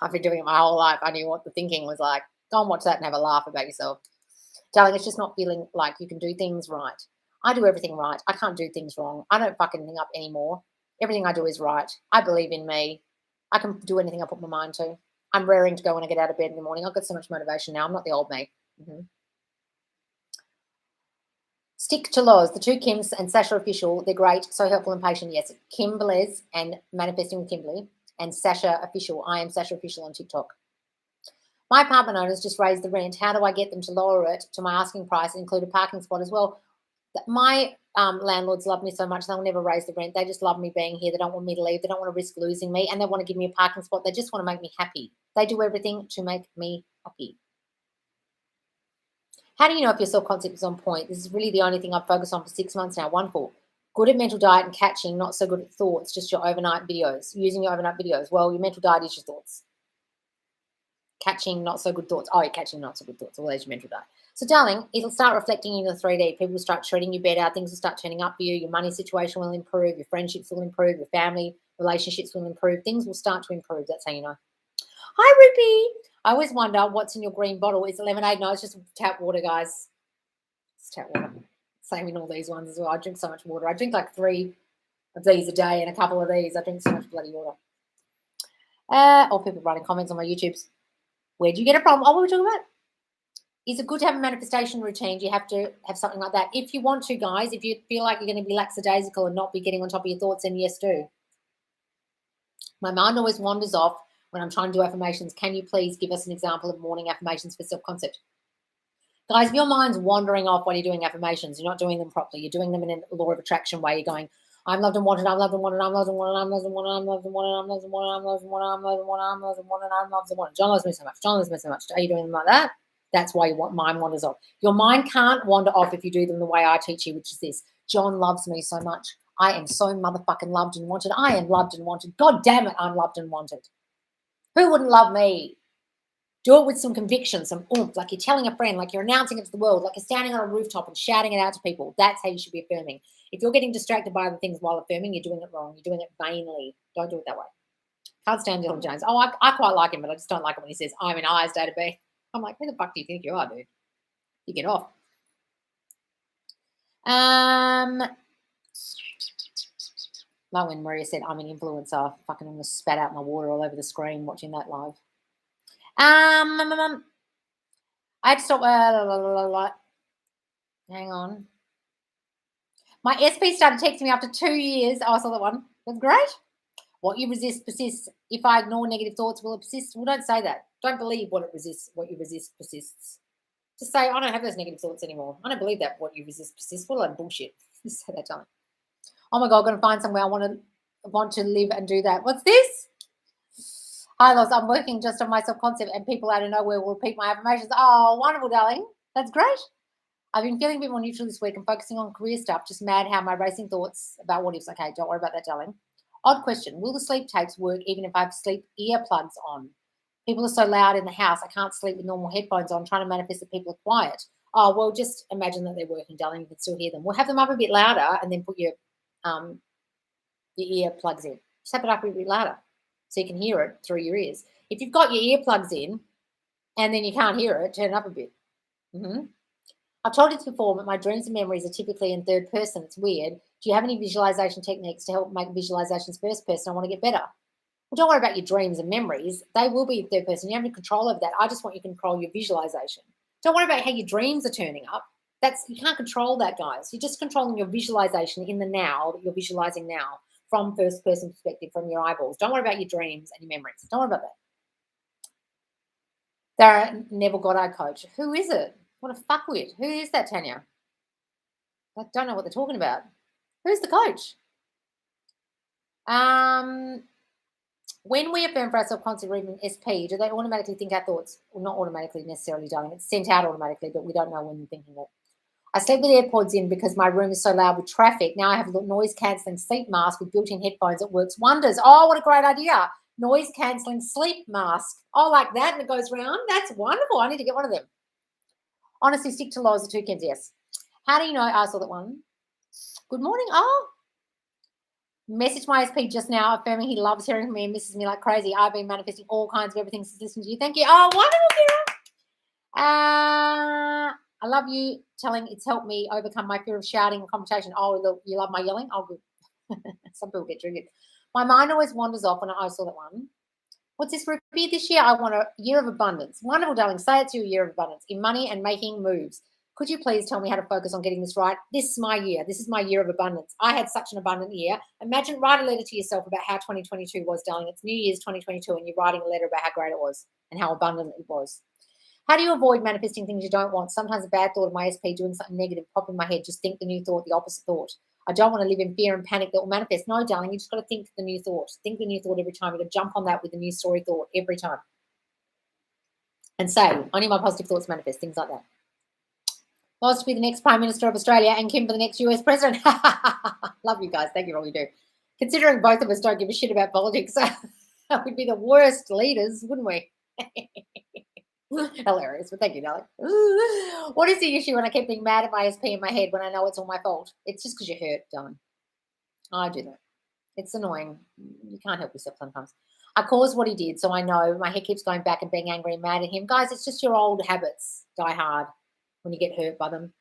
I've been doing it my whole life. I knew what the thinking was like. Go and watch that and have a laugh about yourself. Darling, it's just not feeling like you can do things right. I do everything right. I can't do things wrong. I don't fuck anything up anymore. Everything I do is right. I believe in me. I can do anything I put my mind to. I'm raring to go when I get out of bed in the morning. I've got so much motivation now. I'm not the old me. Stick to Loz. The two Kims and Sasha Official, they're great, so helpful and patient. Yes, Kim Velez and Manifesting with Kimberly, and Sasha Official. I am Sasha Official on TikTok. My apartment owners just raised the rent. How do I get them to lower it to my asking price and include a parking spot as well? My landlords love me so much, they'll never raise the rent. They just love me being here. They don't want me to leave. They don't want to risk losing me, and they want to give me a parking spot. They just want to make me happy. They do everything to make me happy. How do you know if your self-concept is on point? This is really the only thing I've focused on for 6 months now. Wonderful. Good at mental diet and catching, not so good at thoughts, just your overnight videos. Using your overnight videos. Well, your mental diet is your thoughts. Catching, not so good thoughts. Oh, you're catching not so good thoughts. Well, there's your mental diet. So, darling, it'll start reflecting in the 3D. People will start treating you better. Things will start turning up for you. Your money situation will improve. Your friendships will improve. Your family relationships will improve. Things will start to improve. That's how you know. Hi, Ruby. I always wonder what's in your green bottle. Is it lemonade? No, it's just tap water, guys. It's tap water. Same in all these ones as well. I drink so much water. I drink like 3 of these a day and a couple of these. I drink so much bloody water. Or people writing comments on my YouTubes. Where do you get it from? Oh, what are we talking about? Is it good to have a manifestation routine? Do you have to have something like that? If you want to, guys, if you feel like you're going to be lackadaisical and not be getting on top of your thoughts, then yes, do. My mind always wanders off when I'm trying to do affirmations. Can you please give us an example of morning affirmations for self-concept? Guys, if your mind's wandering off while you're doing affirmations, you're not doing them properly. You're doing them in a law of attraction way. You're going, I'm loved and wanted, I'm loved and wanted, I'm loved and wanted, I'm loved and wanted, I'm loved and wanted, I'm loved and wanted, I'm loved and wanted, I'm loved and wanted, I'm loved and wanted, I'm loved and wanted. John loves me so much. John loves me so much. Are you doing them like that? That's why your mind wanders off. Your mind can't wander off if you do them the way I teach you, which is this. John loves me so much. I am so motherfucking loved and wanted. I am loved and wanted. God damn it, I'm loved and wanted. Who wouldn't love me? Do it with some conviction, some oomph, like you're telling a friend, like you're announcing it to the world, like you're standing on a rooftop and shouting it out to people. That's how you should be affirming. If you're getting distracted by other things while affirming, you're doing it wrong. You're doing it vainly. Don't do it that way. Can't stand Dylan Jones. Oh, I quite like him, but I just don't like it when he says, I'm in IEST database. I'm like, who the fuck do you think you are, dude? You get off. Like when Maria said, I'm an influencer, fucking almost spat out my water all over the screen watching that live. I had to stop. Hang on. My SP started texting me after 2 years. Oh, I saw that one. That's great. What you resist persists. If I ignore negative thoughts, will it persist? Well, don't say that. Don't believe what it resists. What you resist persists. Just say, I don't have those negative thoughts anymore. I don't believe that what you resist persists. What a load of bullshit. Just say that, darling. Oh my God, I'm going to find somewhere I want to live and do that. What's this? Hi, Loz. I'm working just on my self-concept and people out of nowhere will repeat my affirmations. Oh, wonderful, darling. That's great. I've been feeling a bit more neutral this week and focusing on career stuff. Just mad how my racing thoughts about what ifs. Okay, don't worry about that, darling. Odd question. Will the sleep tapes work even if I have sleep earplugs on? People are so loud in the house. I can't sleep with normal headphones on. Trying to manifest that people are quiet. Oh, well, just imagine that they're working, darling. You can still hear them. We'll have them up a bit louder and then put your earplugs in. Just have it up a bit louder so you can hear it through your ears. If you've got your earplugs in and then you can't hear it, turn it up a bit. I've told you this before, but my dreams and memories are typically in third person. It's weird. Do you have any visualization techniques to help make visualizations first person? I want to get better. Well, don't worry about your dreams and memories. They will be in third person. You have any control over that. I just want you to control your visualization. Don't worry about how your dreams are turning up. You can't control that, guys. You're just controlling your visualization in the now that you're visualizing now from first person perspective, from your eyeballs. Don't worry about your dreams and your memories. Don't worry about that. They're Neville Goddard coach. Who is it? What a fuckwit. Who is that, Tanya? I don't know what they're talking about. Who's the coach? When we affirm for our self-concept or even SP, do they automatically think our thoughts? Well, not automatically necessarily, darling. It's sent out automatically, but we don't know when you're thinking it. I sleep with AirPods in because my room is so loud with traffic. Now I have a noise-cancelling sleep mask with built-in headphones. It works wonders. Oh, what a great idea. Noise-cancelling sleep mask. Oh, like that, and it goes round. That's wonderful. I need to get one of them. Honestly, stick to Loz, the toucans, yes. How do you know? I saw that one. Good morning. Oh. Message my SP just now affirming he loves hearing from me and misses me like crazy. I've been manifesting all kinds of everything since listening to you. Thank you. Oh, wonderful, Kira. I love you telling it's helped me overcome my fear of shouting and confrontation. Oh, look, you love my yelling? Oh, good. Some people get triggered. My mind always wanders off when I saw that one. What's this repeat this year? I want a year of abundance. Wonderful, darling. Say it's your year of abundance in money and making moves. Could you please tell me how to focus on getting this right? This is my year. This is my year of abundance. I had such an abundant year. Imagine, write a letter to yourself about how 2022 was, darling. It's New Year's 2022 and you're writing a letter about how great it was and how abundant it was. How do you avoid manifesting things you don't want? Sometimes a bad thought of my SP doing something negative pop in my head. Just think the new thought, the opposite thought. I don't want to live in fear and panic that will manifest. No, darling, you just got to think the new thought. Think the new thought every time. You got to jump on that with the new story thought every time. And say, only my positive thoughts manifest, things like that. Loz to be the next Prime Minister of Australia and Kim for the next US President. Love you guys. Thank you for all you do. Considering both of us don't give a shit about politics, we'd be the worst leaders, wouldn't we? Hilarious, but thank you, darling. What is the issue when I keep being mad at my SP in my head when I know it's all my fault? It's just because you're hurt, darling. I do that. It's annoying. You can't help yourself sometimes. I caused what he did, so I know my head keeps going back and being angry and mad at him. Guys, it's just your old habits die hard when you get hurt by them.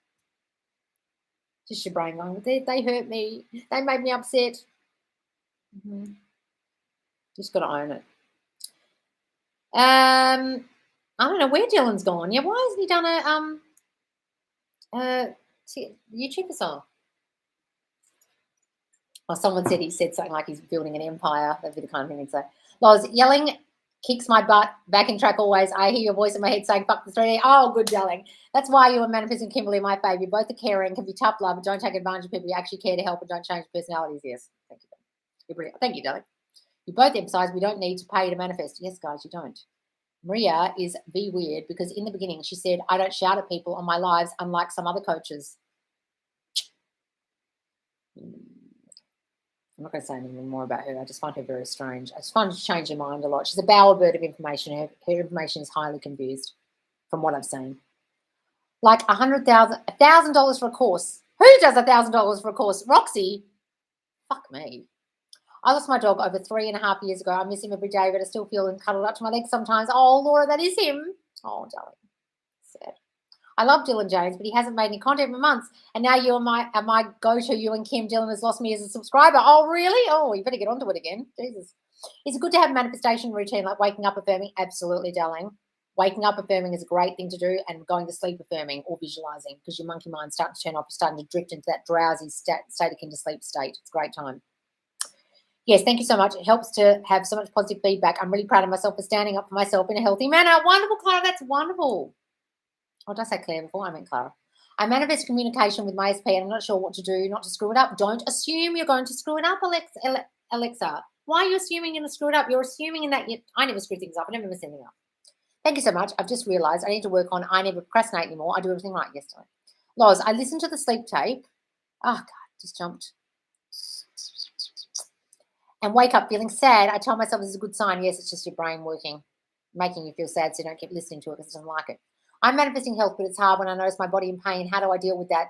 Just your brain going, they hurt me. They made me upset. Mm-hmm. Just got to own it. I don't know where Dylan's gone. Yeah, why hasn't he done a YouTuber song? Well, someone said he said something like he's building an empire. That'd be the kind of thing he'd say. Loz, yelling kicks my butt. Back in track always. I hear your voice in my head saying, fuck the 3D. Oh, good, darling. That's why you and Manifesting Kimberly, my fave. You both are caring, can be tough love, but don't take advantage of people. You actually care to help and don't change personalities. Yes. Thank you. You're brilliant. Thank you, darling. You both emphasize we don't need to pay to manifest. Yes, guys, you don't. Maria is V weird because in the beginning she said, I don't shout at people on my lives unlike some other coaches. I'm not going to say anything more about her. I just find her very strange. I just find her to change her mind a lot. She's a bowerbird of information. Her information is highly confused from what I've seen. Like $1,000 for a course. Who does $1,000 for a course? Roxy? Fuck me. I lost my dog over 3.5 years ago. I miss him every day, but I still feel him cuddled up to my legs sometimes. Oh, Laura, that is him. Oh, darling. Sad. I love Dylan James, but he hasn't made any content for months. And now you are my go-to. You and Kim. Dylan has lost me as a subscriber. Oh, really? Oh, you better get onto it again. Jesus. Is it good to have a manifestation routine like waking up affirming? Absolutely, darling. Waking up affirming is a great thing to do, and going to sleep affirming or visualizing because your monkey mind's starting to turn off. You're starting to drift into that drowsy state akin to sleep state. It's a great time. Yes, thank you so much. It helps to have so much positive feedback. I'm really proud of myself for standing up for myself in a healthy manner. Wonderful, Clara. That's wonderful. Oh, did I say Claire before? I meant Clara. I manifest communication with my SP and I'm not sure what to do not to screw it up. Don't assume you're going to screw it up, Alexa. Why are you assuming you're going to screw it up? You're assuming in that I never screw things up. I never mess anything up. Thank you so much. I've just realised I need to work on I never procrastinate anymore. I do everything right yesterday. Loz, I listened to the sleep tape. Oh, God, just jumped. And wake up feeling sad. I tell myself this is a good sign. Yes, it's just your brain working, making you feel sad so you don't keep listening to it because it doesn't like it. I'm manifesting health, but it's hard when I notice my body in pain. How do I deal with that?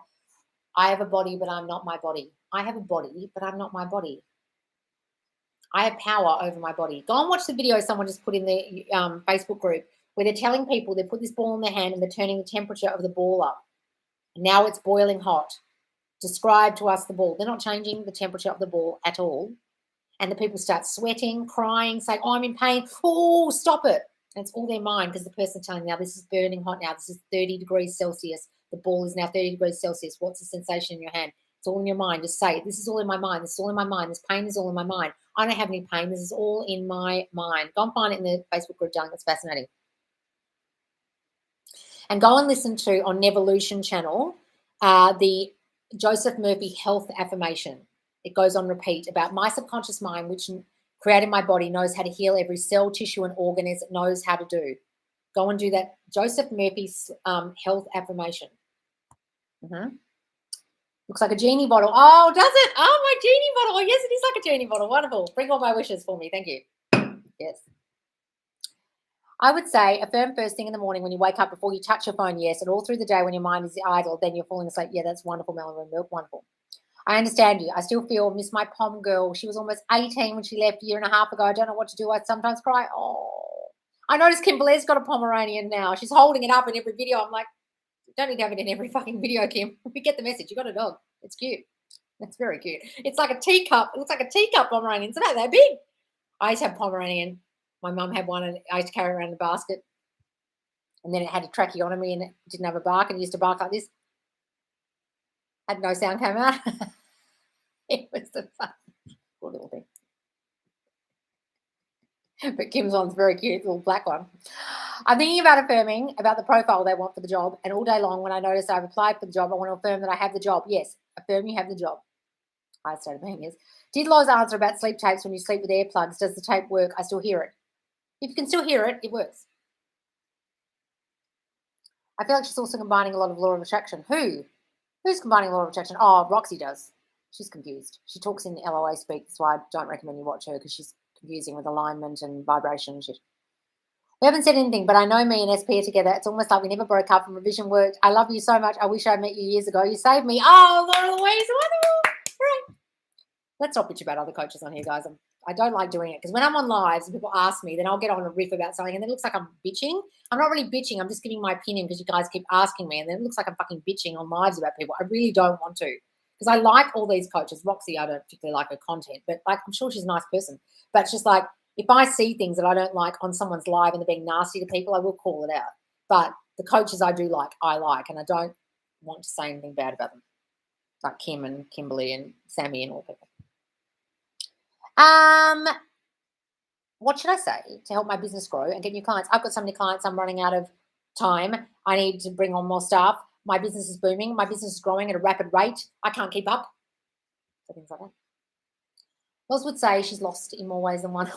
I have a body, but I'm not my body. I have a body, but I'm not my body. I have power over my body. Go and watch the video someone just put in the Facebook group where they're telling people they put this ball in their hand and they're turning the temperature of the ball up. And now it's boiling hot. Describe to us the ball. They're not changing the temperature of the ball at all. And the people start sweating, crying, saying, oh, I'm in pain. Oh, stop it. And it's all their mind because the person's telling them, now this is burning hot now. This is 30 degrees Celsius. The ball is now 30 degrees Celsius. What's the sensation in your hand? It's all in your mind. Just say it. This is all in my mind. This is all in my mind. This pain is all in my mind. I don't have any pain. This is all in my mind. Go and find it in the Facebook group, darling. It's fascinating. And go and listen to, on Nevolution channel, the Joseph Murphy Health Affirmation. It goes on repeat about my subconscious mind, which created my body, knows how to heal every cell, tissue, and organ as it knows how to do. Go and do that. Joseph Murphy's Health Affirmation. Looks like a genie bottle. Oh, does it? Oh, my genie bottle. Oh, yes, it is like a genie bottle. Wonderful. Bring all my wishes for me. Thank you. Yes. I would say affirm first thing in the morning when you wake up before you touch your phone, yes, and all through the day when your mind is idle, then you're falling asleep. Yeah, that's wonderful, Melanie Milk. Wonderful. I understand you. I still miss my pom girl. She was almost 18 when she left a year and a half ago. I don't know what to do. I sometimes cry. Oh, I noticed Kim Blair's got a Pomeranian now. She's holding it up in every video. I'm like, you don't need to have it in every fucking video, Kim. We get the message. You got a dog. It's cute. It's very cute. It's like a teacup. It looks like a teacup Pomeranian. It's about that big. I used to have Pomeranian. My mum had one and I used to carry it around in the basket. And then it had a tracheotomy and it didn't have a bark and it used to bark like this. Had no sound came out. It was the fun. Poor little thing. But Kim's one's very cute, little black one. I'm thinking about affirming about the profile they want for the job, and all day long when I notice I've applied for the job, I want to affirm that I have the job. Yes, affirm you have the job. I started being is. Did Loz answer about sleep tapes when you sleep with earplugs? Does the tape work? I still hear it. If you can still hear it, it works. I feel like she's also combining a lot of law of attraction. Who's combining law of attraction? Oh, Roxy does. She's confused. She talks in LOA speak. That's why I don't recommend you watch her, because she's confusing with alignment and vibration and shit. We haven't said anything, but I know me and SP are together. It's almost like we never broke up and revision worked. I love you so much. I wish I'd met you years ago. You saved me. Oh, Laura Louise, wonderful. Right. Let's not bitch about other coaches on here, guys. I don't like doing it, because when I'm on lives and people ask me, then I'll get on a riff about something and then it looks like I'm bitching. I'm not really bitching. I'm just giving my opinion because you guys keep asking me, and then it looks like I'm fucking bitching on lives about people. I really don't want to, because I like all these coaches. Roxy, I don't particularly like her content, but like, I'm sure she's a nice person. But it's just like, if I see things that I don't like on someone's live and they're being nasty to people, I will call it out. But the coaches I do like, I like, and I don't want to say anything bad about them, like Kim and Kimberly and Sammy and all people. What should I say to help my business grow and get new clients? I've got so many clients, I'm running out of time. I need to bring on more staff. My business is booming. My business is growing at a rapid rate. I can't keep up. So things like that. Loz would say she's lost in more ways than one.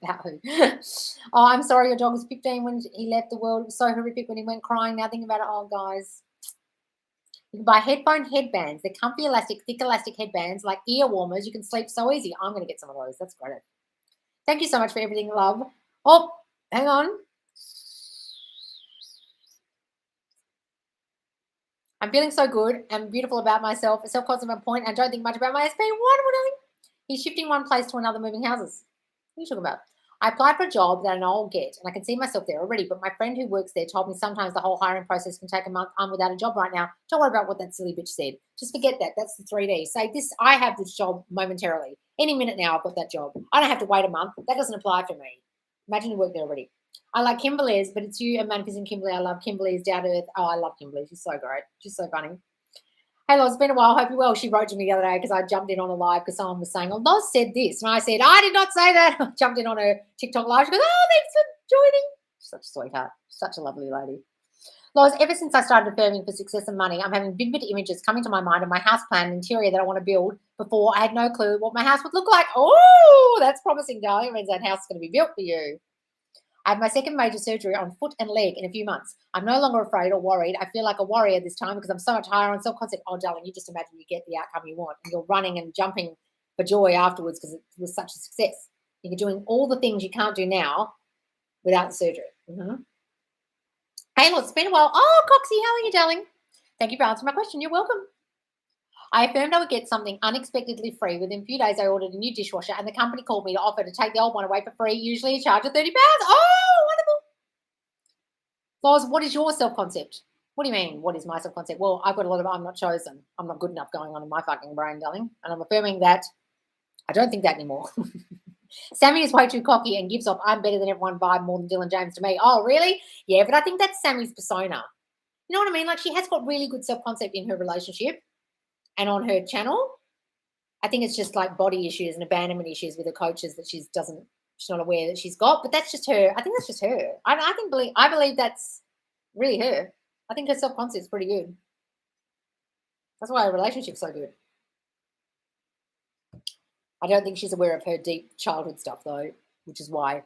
About who? Oh, I'm sorry, your dog was 15 when he left the world. It was so horrific when he went crying. Now think about it. Oh, guys. You can buy headphone headbands. They're comfy, elastic, thick elastic headbands, like ear warmers. You can sleep so easy. I'm going to get some of those. That's great. Thank you so much for everything, love. Oh, hang on. I'm feeling so good and beautiful about myself. A self-concept on point. I don't think much about my SP. What? He's shifting one place to another, moving houses. What are you talking about? I applied for a job that I know I'll get, and I can see myself there already, but my friend who works there told me sometimes the whole hiring process can take a month. I'm without a job right now. Don't worry about what that silly bitch said. Just forget that. That's the 3D. Say this, I have this job momentarily. Any minute now I've got that job. I don't have to wait a month. That doesn't apply for me. Imagine you work there already. I like Kimberly's, but it's you and Manifesting Kimberly. I love Kimberly's down to earth. Oh, I love Kimberly. She's so great. She's so funny. Hey, Loz, it's been a while. Hope you're well. She wrote to me the other day because I jumped in on a live because someone was saying, oh, Loz said this. And I said, I did not say that. I jumped in on her TikTok live. She goes, oh, thanks for joining. Such a sweetheart. Such a lovely lady. Loz, ever since I started affirming for success and money, I'm having vivid images coming to my mind of my house plan and interior that I want to build. Before, I had no clue what my house would look like. Oh, that's promising, darling. It means that house is going to be built for you. I had my second major surgery on foot and leg in a few months. I'm no longer afraid or worried. I feel like a warrior this time because I'm so much higher on self-concept. Oh, darling, you just imagine you get the outcome you want and you're running and jumping for joy afterwards because it was such a success. You're doing all the things you can't do now without the surgery. Hey, look, it's been a while. Oh, Coxie, how are you, darling? Thank you for answering my question. You're welcome. I affirmed I would get something unexpectedly free. Within a few days, I ordered a new dishwasher, and the company called me to offer to take the old one away for free, usually a charge of £30. Oh, wonderful. Loz, what is your self-concept? What do you mean, what is my self-concept? Well, I've got a lot of I'm not chosen. I'm not good enough going on in my fucking brain, darling. And I'm affirming that I don't think that anymore. Sammy is way too cocky and gives off I'm better than everyone vibe more than Dylan James to me. Oh, really? Yeah, but I think that's Sammy's persona. You know what I mean? Like, she has got really good self-concept in her relationship and on her channel. I think it's just like body issues and abandonment issues with her coaches that she's not aware that she's got. But that's just her. I think that's just her. I believe that's really her. I think her self-concept's pretty good. That's why her relationship's so good. I don't think she's aware of her deep childhood stuff though, which is why.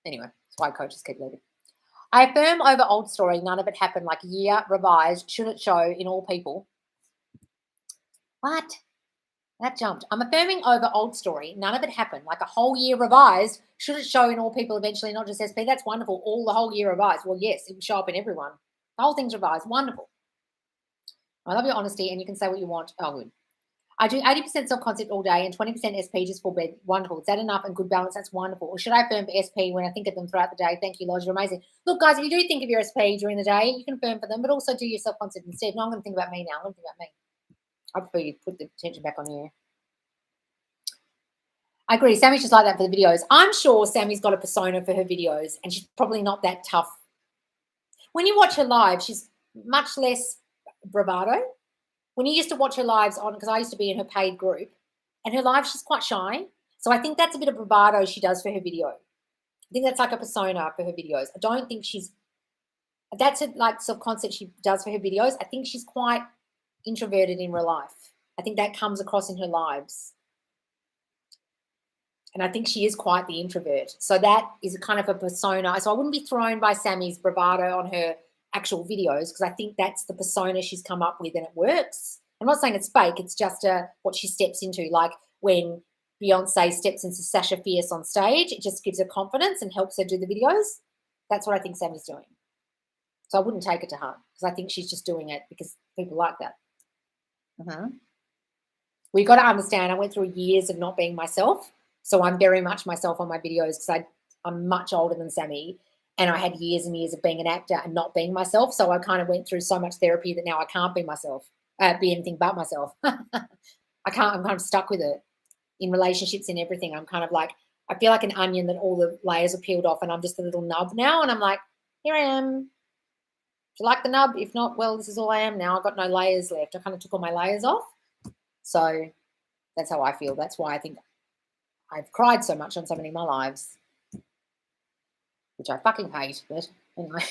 Anyway, that's why coaches keep leaving. I affirm over old story, none of it happened, like a year revised, should it show in all people. What? That jumped. I'm affirming over old story, none of it happened, like a whole year revised, should it show in all people eventually, not just SP. That's wonderful. All the whole year revised. Well, yes, it will show up in everyone. The whole thing's revised. Wonderful. I love your honesty, and you can say what you want. Oh, good. I do 80% self-concept all day and 20% SP just for bed. Wonderful. Is that enough and good balance? That's wonderful. Or should I affirm for SP when I think of them throughout the day? Thank you, Loz. You're amazing. Look, guys, if you do think of your SP during the day, you can affirm for them, but also do your self-concept instead. No, I'm going to think about me now. I'm going to think about me. I prefer you put the attention back on you. I agree. Sammy's just like that for the videos. I'm sure Sammy's got a persona for her videos, and she's probably not that tough. When you watch her live, she's much less bravado. When you used to watch her lives on, because I used to be in her paid group, and her live, she's quite shy. So I think that's a bit of bravado she does for her video. I think that's like a persona for her videos. I don't think that's a like self-concept she does for her videos. I think she's quite introverted in real life. I think that comes across in her lives. And I think she is quite the introvert. So that is a kind of a persona. So I wouldn't be thrown by Sammy's bravado on her actual videos because I think that's the persona she's come up with and it works. I'm not saying it's fake. It's just what she steps into. Like when Beyonce steps into Sasha Fierce on stage, it just gives her confidence and helps her do the videos. That's what I think Sammy's doing. So I wouldn't take it to heart because I think she's just doing it because people like that. We've got to understand I went through years of not being myself. So I'm very much myself on my videos because I'm much older than Sammy. And I had years and years of being an actor and not being myself. So I kind of went through so much therapy that now I can't be myself, be anything but myself. I'm kind of stuck with it in relationships and everything. I'm kind of like, I feel like an onion that all the layers are peeled off and I'm just a little nub now. And I'm like, here I am. Do you like the nub? If not, well, this is all I am now. I've got no layers left. I kind of took all my layers off. So that's how I feel. That's why I think I've cried so much on so many of my lives, which I fucking hate, but anyway.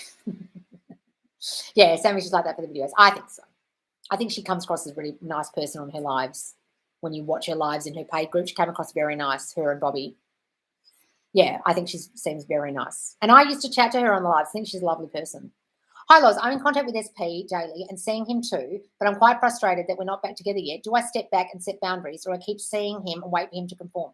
Yeah, Sammy's just like that for the videos. I think so. I think she comes across as a really nice person on her lives. When you watch her lives in her paid group, she came across very nice, her and Bobby. Yeah, I think she seems very nice. And I used to chat to her on the lives. I think she's a lovely person. Hi, Loz. I'm in contact with SP daily and seeing him too, but I'm quite frustrated that we're not back together yet. Do I step back and set boundaries or I keep seeing him and wait for him to conform?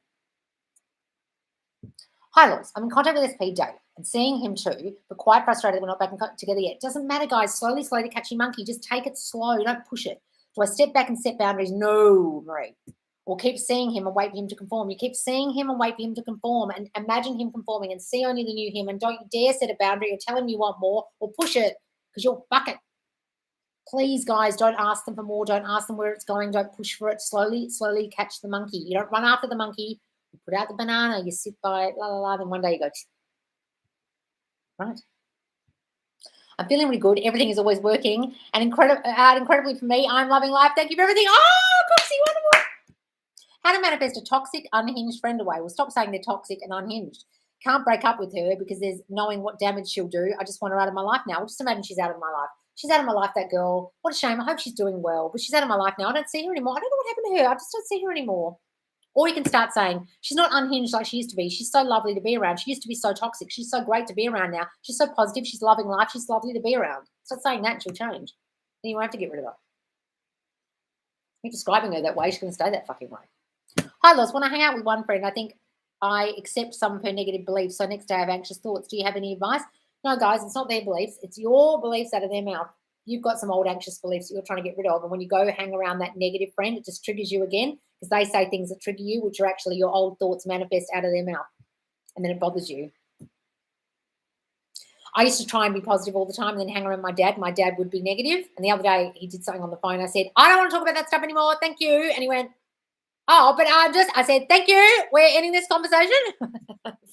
Hi, Loz. I'm in contact with SP daily and seeing him too, but quite frustrated that we're not back together yet. Doesn't matter, guys. Slowly to catch your monkey. Just take it slow. Don't push it. Do I step back and set boundaries? No, Marie. Or keep seeing him and wait for him to conform. You keep seeing him and wait for him to conform and imagine him conforming and see only the new him and don't you dare set a boundary or tell him you want more or push it because you'll fuck it. Please, guys, don't ask them for more. Don't ask them where it's going. Don't push for it. Slowly catch the monkey. You don't run after the monkey. You put out the banana. You sit by it, la, la, la. Then one day you go, right. I'm feeling really good. Everything is always working. And incredibly for me, I'm loving life. Thank you for everything. Oh, Coxie, wonderful. How to manifest a toxic, unhinged friend away. Well, stop saying they're toxic and unhinged. Can't break up with her because there's knowing what damage she'll do. I just want her out of my life now. Well, just imagine she's out of my life. She's out of my life, that girl. What a shame. I hope she's doing well. But she's out of my life now. I don't see her anymore. I don't know what happened to her. I just don't see her anymore. Or you can start saying, she's not unhinged like she used to be. She's so lovely to be around. She used to be so toxic. She's so great to be around now. She's so positive. She's loving life. She's lovely to be around. Start saying that and she'll change. Then you won't have to get rid of her. You're describing her that way. She's going to stay that fucking way. Hi, Loz. When I hang out with one friend, I think I accept some of her negative beliefs. So next day I have anxious thoughts. Do you have any advice? No, guys, it's not their beliefs. It's your beliefs out of their mouth. You've got some old anxious beliefs that you're trying to get rid of. And when you go hang around that negative friend, it just triggers you again because they say things that trigger you, which are actually your old thoughts manifest out of their mouth. And then it bothers you. I used to try and be positive all the time and then hang around my dad. My dad would be negative. And the other day he did something on the phone. I said, I don't want to talk about that stuff anymore. Thank you. And he went, oh, but I said, thank you. We're ending this conversation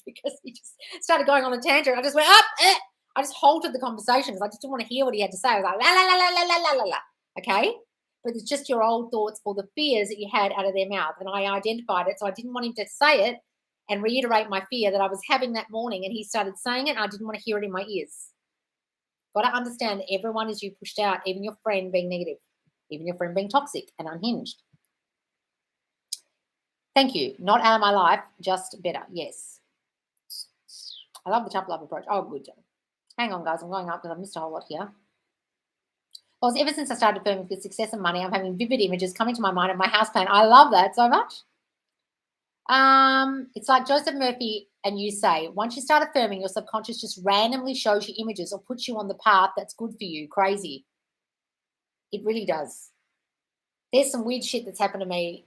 because he just started going on a tangent. I just went up. I just halted the conversation because I just didn't want to hear what he had to say. I was like, la, la, la, la, la, la, la, la. Okay? But it's just your old thoughts or the fears that you had out of their mouth. And I identified it. So I didn't want him to say it and reiterate my fear that I was having that morning. And he started saying it. And I didn't want to hear it in my ears. Got to understand that everyone is you pushed out, even your friend being negative, even your friend being toxic and unhinged. Thank you. Not out of my life, just better. Yes. I love the tough love approach. Oh, good job. Hang on, guys. I'm going up because I've missed a whole lot here. Well, ever since I started affirming with success and money, I'm having vivid images coming to my mind of my house plan. I love that so much. It's like Joseph Murphy and you say, once you start affirming, your subconscious just randomly shows you images or puts you on the path that's good for you. Crazy. It really does. There's some weird shit that's happened to me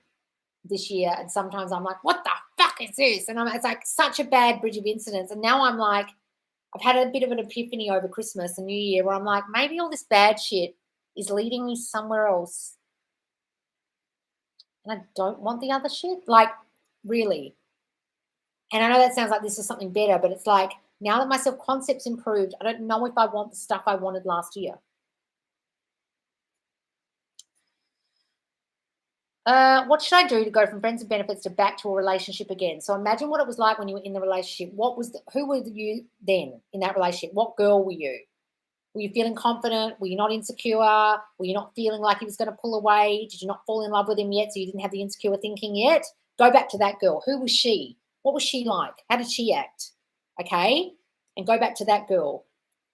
this year, and sometimes I'm like, what the fuck is this? And it's like such a bad bridge of incidents. And now I'm like, I've had a bit of an epiphany over Christmas and New Year where I'm like, maybe all this bad shit is leading me somewhere else. And I don't want the other shit. Like, really. And I know that sounds like this is something better, but it's like, now that my self-concept's improved, I don't know if I want the stuff I wanted last year. What should I do to go from friends and benefits to back to a relationship again? So imagine what it was like when you were in the relationship. Who were you then in that relationship? What girl were you? Were you feeling confident? Were you not insecure? Were you not feeling like he was going to pull away? Did you not fall in love with him yet, so you didn't have the insecure thinking yet? Go back to that girl. Who was she? What was she like? How did she act? Okay? And go back to that girl.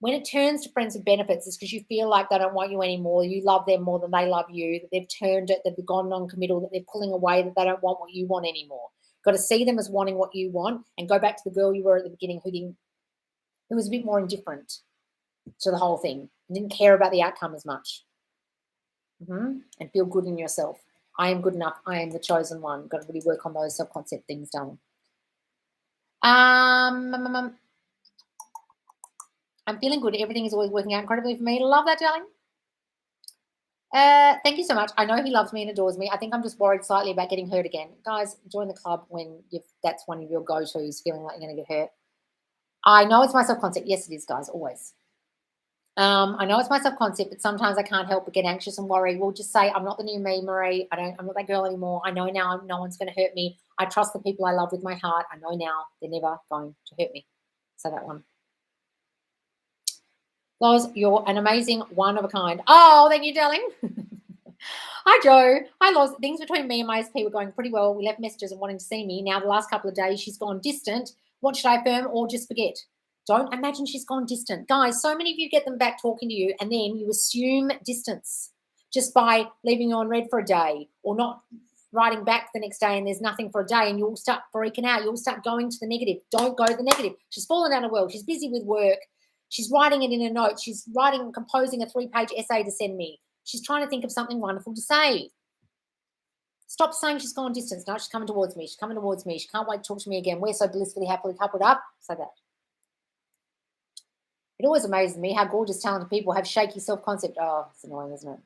When it turns to friends with benefits, it's because you feel like they don't want you anymore. You love them more than they love you, that they've turned it, that they've gone non-committal, that they're pulling away, that they don't want what you want anymore. Got to see them as wanting what you want and go back to the girl you were at the beginning who was a bit more indifferent to the whole thing and didn't care about the outcome as much. And feel good in yourself. I am good enough. I am the chosen one. Got to really work on those self-concept things, darling. I'm feeling good. Everything is always working out incredibly for me. Love that, darling. Thank you so much. I know he loves me and adores me. I think I'm just worried slightly about getting hurt again. Guys, join the club when that's one of your go-tos, feeling like you're going to get hurt. I know it's my self-concept. Yes, it is, guys, always. I know it's my self-concept, but sometimes I can't help but get anxious and worry. We'll just say, I'm not the new me, Marie. I'm not that girl anymore. I know now no one's going to hurt me. I trust the people I love with my heart. I know now they're never going to hurt me. So that one. Loz, you're an amazing one of a kind. Oh, thank you, darling. Hi, Joe. Hi, Loz. Things between me and my SP were going pretty well. We left messages and wanting to see me. Now, the last couple of days, she's gone distant. What should I affirm or just forget? Don't imagine she's gone distant. Guys, so many of you get them back talking to you and then you assume distance just by leaving you on red for a day or not writing back the next day and there's nothing for a day and you'll start freaking out. You'll start going to the negative. Don't go to the negative. She's fallen down a well. She's busy with work. She's writing it in a note. She's composing a 3-page essay to send me. She's trying to think of something wonderful to say. Stop saying she's gone distance. No, she's coming towards me. She's coming towards me. She can't wait to talk to me again. We're so blissfully, happily coupled up. Say that. It always amazes me how gorgeous, talented people have shaky self-concept. Oh, it's annoying, isn't it?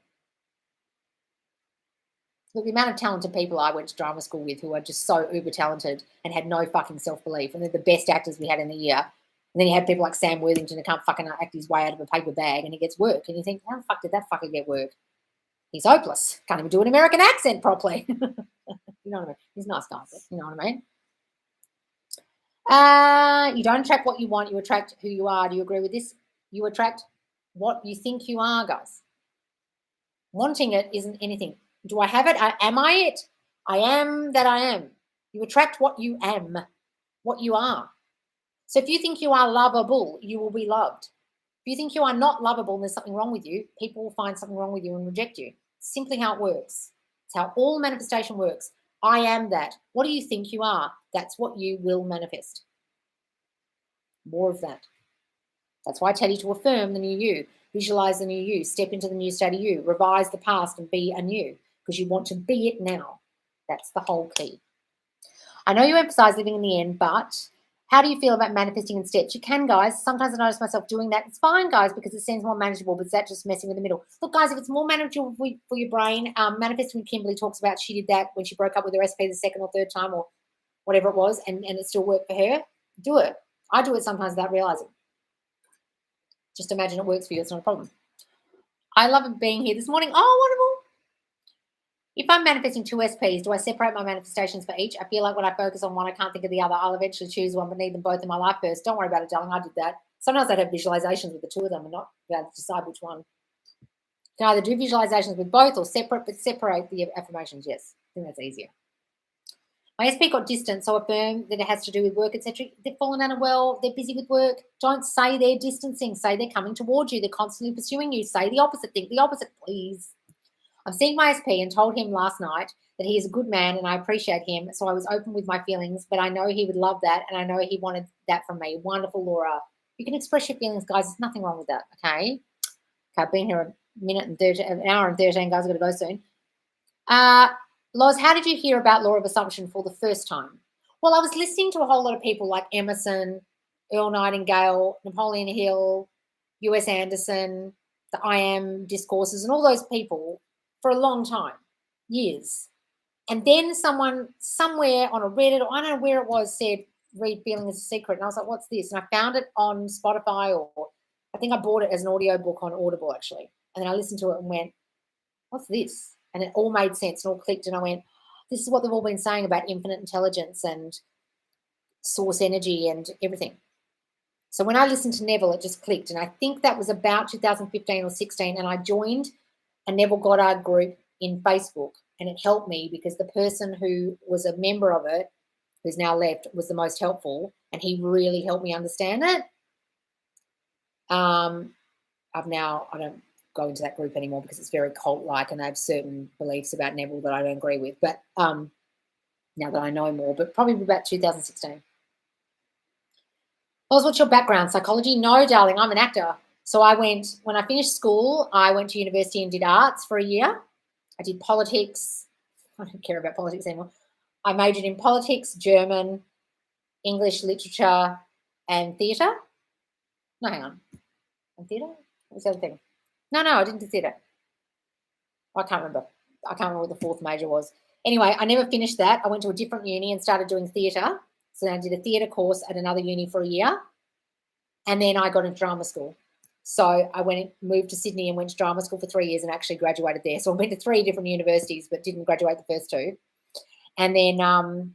Look, the amount of talented people I went to drama school with who are just so uber talented and had no fucking self-belief, and they're the best actors we had in the year. And then you have people like Sam Worthington who can't fucking act his way out of a paper bag and he gets work. And you think, how the fuck did that fucker get work? He's hopeless. Can't even do an American accent properly. You know what I mean? He's a nice guy, but you know what I mean? You don't attract what you want. You attract who you are. Do you agree with this? You attract what you think you are, guys. Wanting it isn't anything. Do I have it? Am I it? I am that I am. You attract what you am, what you are. So if you think you are lovable, you will be loved. If you think you are not lovable and there's something wrong with you, people will find something wrong with you and reject you. It's simply how it works. It's how all manifestation works. I am that. What do you think you are? That's what you will manifest. More of that. That's why I tell you to affirm the new you, visualize the new you, step into the new state of you, revise the past and be anew because you want to be it now. That's the whole key. I know you emphasize living in the end, but how do you feel about manifesting in steps? You can, guys. Sometimes I notice myself doing that. It's fine, guys, because it seems more manageable, but is that just messing with the middle? Look, guys, if it's more manageable for your brain, manifesting Kimberly talks about she did that when she broke up with her SP the second or third time or whatever it was, and it still worked for her. Do it. I do it sometimes without realizing. Just imagine it works for you. It's not a problem. I love being here this morning. Oh, wonderful. If I'm manifesting 2 SPs, do I separate my manifestations for each? I feel like when I focus on one, I can't think of the other. I'll eventually choose one, but need them both in my life first. Don't worry about it, darling. I did that. Sometimes I'd have visualizations with the 2 of them and not be able to decide which one. You can either do visualizations with both or separate, but separate the affirmations. Yes, I think that's easier. My SP got distant, so affirm that it has to do with work, etc. They've fallen down a well. They're busy with work. Don't say they're distancing. Say they're coming towards you. They're constantly pursuing you. Say the opposite. Think the opposite, please. I'm seeing my SP and told him last night that he is a good man and I appreciate him. So I was open with my feelings, but I know he would love that and I know he wanted that from me. Wonderful, Laura. You can express your feelings, guys. There's nothing wrong with that, okay? Okay, I've been here an hour and 13, guys. I've got to go soon. Loz, how did you hear about Law of Assumption for the first time? Well, I was listening to a whole lot of people like Emerson, Earl Nightingale, Napoleon Hill, U.S. Anderson, the I Am discourses, and all those people for a long time, years. And then someone somewhere on a Reddit, or I don't know where it was, said, read Feeling is a Secret. And I was like, what's this? And I found it on Spotify, or I think I bought it as an audio book on Audible, actually. And then I listened to it and went, what's this? And it all made sense and all clicked. And I went, this is what they've all been saying about infinite intelligence and source energy and everything. So when I listened to Neville, it just clicked. And I think that was about 2015 or 16. And I joined a Neville Goddard group in Facebook. And it helped me because the person who was a member of it, who's now left, was the most helpful. And he really helped me understand it. I don't go into that group anymore because it's very cult-like and they have certain beliefs about Neville that I don't agree with. But now that I know more, but probably about 2016. Oz, what's your background? Psychology? No, darling, I'm an actor. So when I finished school, I went to university and did arts for a year. I did politics. I don't care about politics anymore. I majored in politics, German, English literature, and theatre. No, hang on. And theatre? What was the other thing? No, I didn't do theatre. I can't remember. I can't remember what the fourth major was. Anyway, I never finished that. I went to a different uni and started doing theatre. So then I did a theatre course at another uni for a year. And then I got into drama school. So I moved to Sydney and went to drama school for 3 years and actually graduated there. So I went to 3 different universities but didn't graduate the first 2. And then and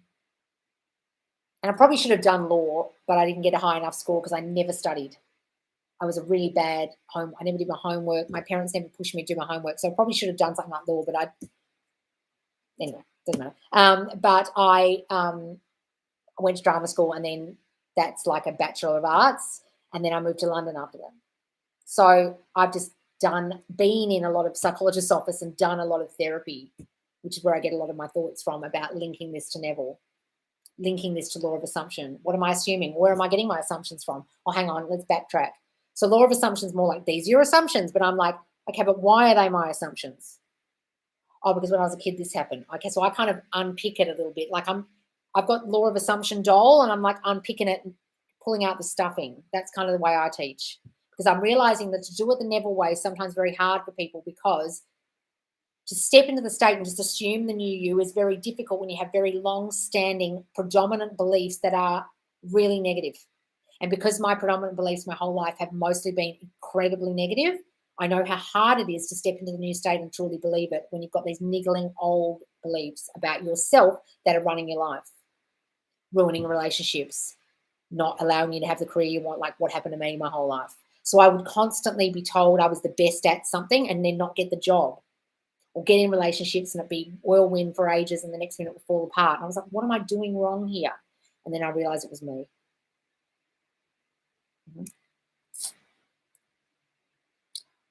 I probably should have done law, but I didn't get a high enough score because I never studied. I was a really bad I never did my homework. My parents never pushed me to do my homework. So I probably should have done something like law, but anyway, doesn't matter. But I went to drama school and then that's like a Bachelor of Arts. And then I moved to London after that. So I've just been in a lot of psychologist's office and done a lot of therapy, which is where I get a lot of my thoughts from about linking this to Neville, linking this to law of assumption. What am I assuming? Where am I getting my assumptions from? Oh, hang on, let's backtrack. So law of assumption is more like these are your assumptions, but I'm like, okay, but why are they my assumptions? Oh, because when I was a kid, this happened. Okay, so I kind of unpick it a little bit. Like I've got law of assumption doll and I'm like unpicking it and pulling out the stuffing. That's kind of the way I teach. Because I'm realizing that to do it the Neville way is sometimes very hard for people because to step into the state and just assume the new you is very difficult when you have very long-standing predominant beliefs that are really negative. And because my predominant beliefs my whole life have mostly been incredibly negative, I know how hard it is to step into the new state and truly believe it when you've got these niggling old beliefs about yourself that are running your life, ruining relationships, not allowing you to have the career you want, like what happened to me my whole life. So I would constantly be told I was the best at something and then not get the job or get in relationships and it'd be whirlwind for ages and the next minute it would fall apart. And I was like, what am I doing wrong here? And then I realized it was me.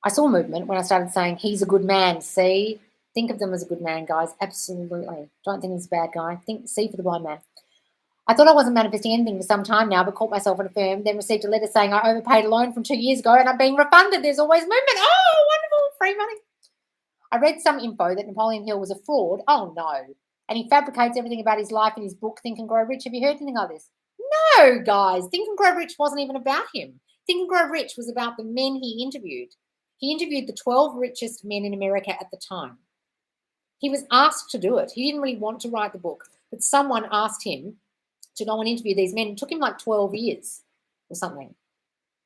I saw movement when I started saying he's a good man. See, think of them as a good man, guys. Absolutely. Don't think he's a bad guy. See for the blind man. I thought I wasn't manifesting anything for some time now, but caught myself at a firm, then received a letter saying I overpaid a loan from 2 years ago and I'm being refunded. There's always movement. Oh, wonderful. Free money. I read some info that Napoleon Hill was a fraud. Oh, no. And he fabricates everything about his life in his book, Think and Grow Rich. Have you heard anything like this? No, guys. Think and Grow Rich wasn't even about him. Think and Grow Rich was about the men he interviewed. He interviewed the 12 richest men in America at the time. He was asked to do it. He didn't really want to write the book, but someone asked him to go and interview these men. It took him like 12 years or something.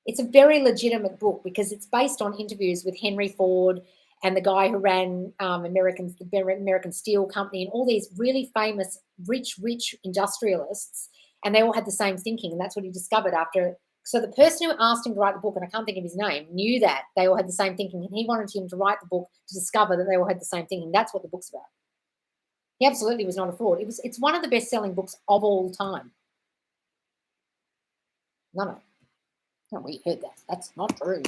It's a very legitimate book because it's based on interviews with Henry Ford and the guy who ran the American Steel Company and all these really famous rich industrialists, and they all had the same thinking, and that's what he discovered after. So the person who asked him to write the book, and I can't think of his name, knew that they all had the same thinking, and he wanted him to write the book to discover that they all had the same thinking. That's what the book's about. He absolutely was not a fraud. It's one of the best-selling books of all time. No, we heard that. That's not true.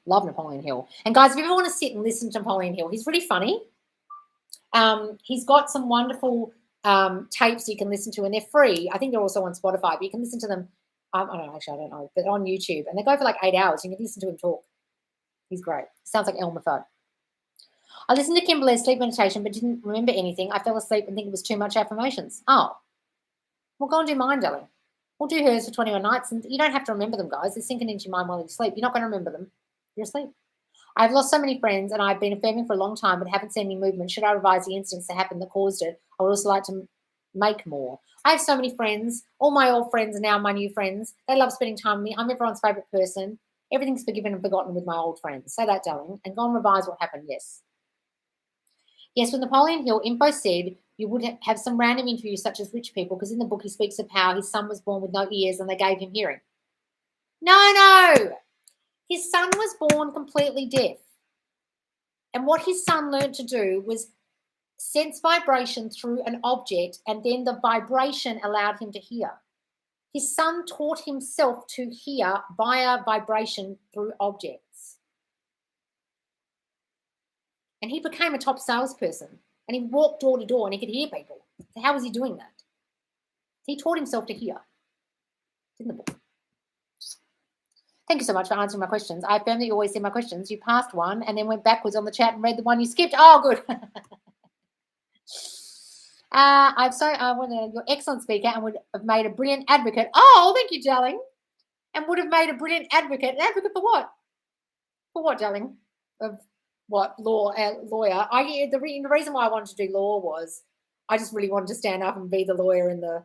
Love Napoleon Hill. And guys, if you ever want to sit and listen to Napoleon Hill, he's really funny. He's got some wonderful tapes you can listen to, and they're free. I think they're also on Spotify, but you can listen to them. I don't know, but on YouTube. And they go for like 8 hours. You can listen to him talk. He's great. Sounds like Elmer Fudd. I listened to Kimberly's sleep meditation, but didn't remember anything. I fell asleep and think it was too much affirmations. Oh, well, go and do mine, darling. We'll do hers for 21 nights, and you don't have to remember them, guys. They're sinking into your mind while you sleep. You're not going to remember them. You're asleep. I've lost so many friends, and I've been affirming for a long time, but haven't seen any movement. Should I revise the incidents that happened that caused it? I would also like to make more. I have so many friends. All my old friends are now my new friends. They love spending time with me. I'm everyone's favourite person. Everything's forgiven and forgotten with my old friends. Say that, darling, and go and revise what happened. Yes. Yes, with Napoleon Hill, info said you would have some random interviews such as rich people, because in the book he speaks of how his son was born with no ears and they gave him hearing. No. His son was born completely deaf. And what his son learned to do was sense vibration through an object, and then the vibration allowed him to hear. His son taught himself to hear via vibration through objects. And he became a top salesperson. And he walked door to door and he could hear people. So how was he doing that? He taught himself to hear. It's in the book. Thank you so much for answering my questions. I affirm that you always see my questions. You passed one and then went backwards on the chat and read the one you skipped. Oh, good. You're excellent speaker and would have made a brilliant advocate. Oh, thank you, darling. And would have made a brilliant advocate. An advocate for what? For what, darling? Of what? Lawyer. The reason why I wanted to do law was I just really wanted to stand up and be the lawyer in the.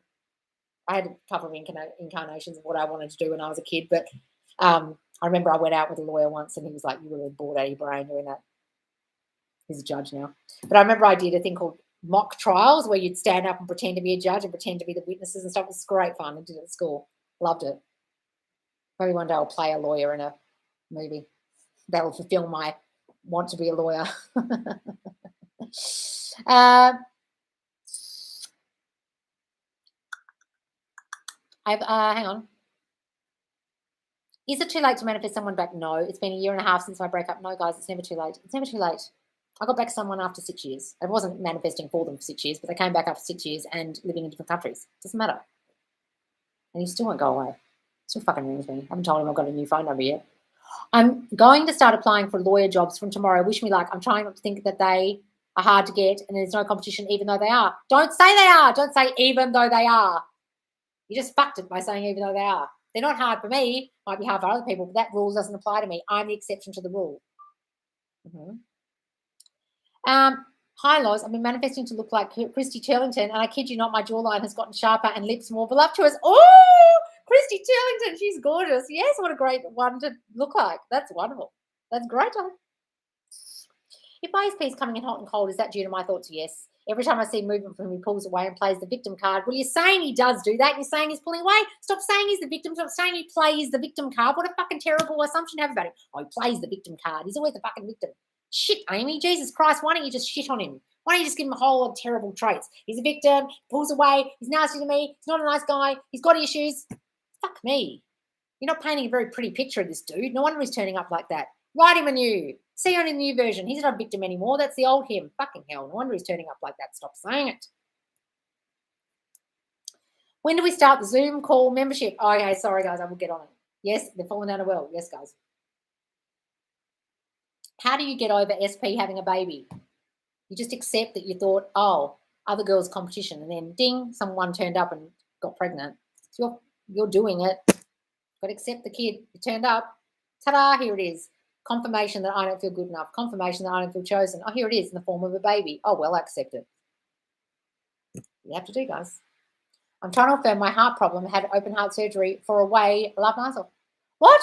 I had a couple of incarnations of what I wanted to do when I was a kid, but I remember I went out with a lawyer once and he was like, "You're really bored out of your brain doing that." He's a judge now. But I remember I did a thing called mock trials where you'd stand up and pretend to be a judge and pretend to be the witnesses and stuff. It was great fun. I did it at school. Loved it. Maybe one day I'll play a lawyer in a movie. That'll fulfill my want to be a lawyer. Hang on. Is it too late to manifest someone back? No. It's been 1.5 years since my breakup. No, guys, it's never too late. It's never too late. I got back someone after 6 years. I wasn't manifesting for them for 6 years, but they came back after 6 years and living in different countries. Doesn't matter. And he still won't go away. Still fucking rings me. I haven't told him I've got a new phone number yet. I'm going to start applying for lawyer jobs from tomorrow. Wish me luck. I'm trying not to think that they are hard to get and there's no competition even though they are. Don't say they are. Don't say even though they are. You just fucked it by saying even though they are. They're not hard for me. Might be hard for other people, but that rule doesn't apply to me. I'm the exception to the rule. Hi, Loz. I've been manifesting to look like Christy Turlington, and I kid you not, my jawline has gotten sharper and lips more voluptuous. Oh, Christy Turlington, she's gorgeous. Yes, what a great one to look like. That's wonderful. That's great. If my SP is coming in hot and cold, is that due to my thoughts? Yes. Every time I see movement from him, he pulls away and plays the victim card. Well, you're saying he does do that. You're saying he's pulling away. Stop saying he's the victim. Stop saying he plays the victim card. What a fucking terrible assumption to have about him. Oh, he plays the victim card. He's always the fucking victim. Shit, Amy. Jesus Christ, why don't you just shit on him? Why don't you just give him a whole lot of terrible traits? He's a victim. Pulls away. He's nasty to me. He's not a nice guy. He's got issues. Fuck me. You're not painting a very pretty picture of this dude. No wonder he's turning up like that. Write him anew. See on a new version. He's not a victim anymore. That's the old him. Fucking hell. No wonder he's turning up like that. Stop saying it. When do we start the Zoom call membership? Oh, okay. Sorry, guys. I will get on it. Yes, they're falling down a well. Yes, guys. How do you get over SP having a baby? You just accept that you thought, oh, other girls' competition. And then, ding, someone turned up and got pregnant. So you're doing it. Got to accept the kid. You turned up. Ta-da, here it is. Confirmation that I don't feel good enough. Confirmation that I don't feel chosen. Oh, here it is in the form of a baby. Oh, well, I accept it. You have to do, guys. I'm trying to affirm my heart problem. I had open heart surgery for a way. I love myself. What?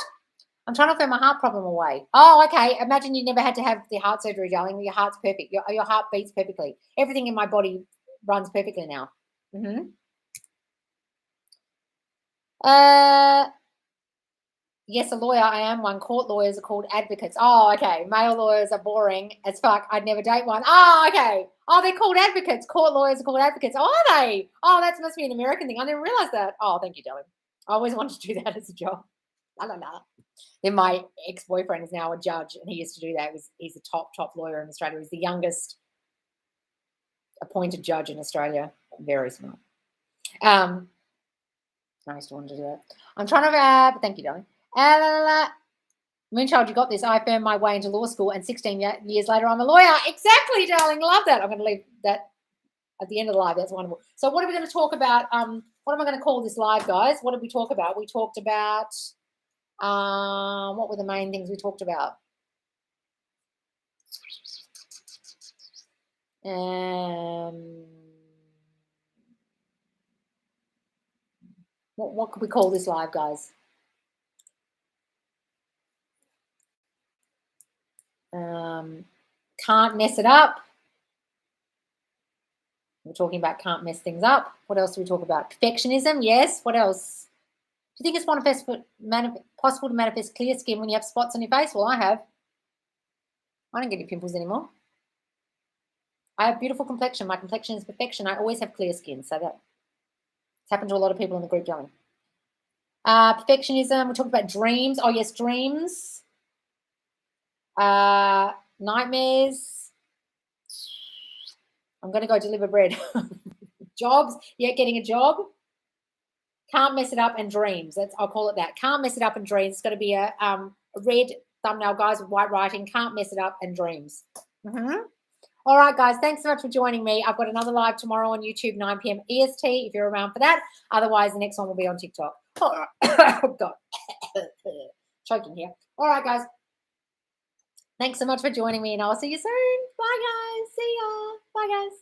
I'm trying to affirm my heart problem away. Oh, okay. Imagine you never had to have the heart surgery, darling. Your heart's perfect. Your heart beats perfectly. Everything in my body runs perfectly now. Yes, a lawyer. I am one. Court lawyers are called advocates. Oh, okay. Male lawyers are boring as fuck. I'd never date one. Oh, okay. Oh, they're called advocates. Court lawyers are called advocates. Oh, are they? Oh, that must be an American thing. I didn't realize that. Oh, thank you, darling. I always wanted to do that as a job. La, la, la. Then my ex-boyfriend is now a judge, and he used to do that. He's a top lawyer in Australia. He's the youngest appointed judge in Australia. Very smart. I used to want to do that. I'm trying to, thank you, darling. Moonchild, you got this. I affirmed my way into law school, and 16 years later, I'm a lawyer. Exactly, darling. Love that. I'm going to leave that at the end of the live. That's wonderful. So what are we going to talk about? What am I going to call this live, guys? What did we talk about? We talked about, what were the main things we talked about? What could we call this live, guys? Can't mess it up. We're talking about can't mess things up. What else do we talk about? Perfectionism, yes. What else? Do you think it's possible to manifest clear skin when you have spots on your face? Well, I have. I don't get any pimples anymore. I have beautiful complexion. My complexion is perfection. I always have clear skin. So that it's happened to a lot of people in the group, darling. Perfectionism. We talked about dreams. Oh, yes, dreams. Nightmares. I'm going to go deliver bread. Jobs. Yeah, getting a job. Can't mess it up, and dreams. I'll call it that. Can't mess it up and dreams. It's going to be a red thumbnail, guys, with white writing. Can't mess it up and dreams. All right, guys, thanks so much for joining me. I've got another live tomorrow on YouTube, 9 p.m. EST, if you're around for that. Otherwise, the next one will be on TikTok. Oh, God. Choking here. All right, guys. Thanks so much for joining me, and I'll see you soon. Bye, guys. See ya. Bye, guys.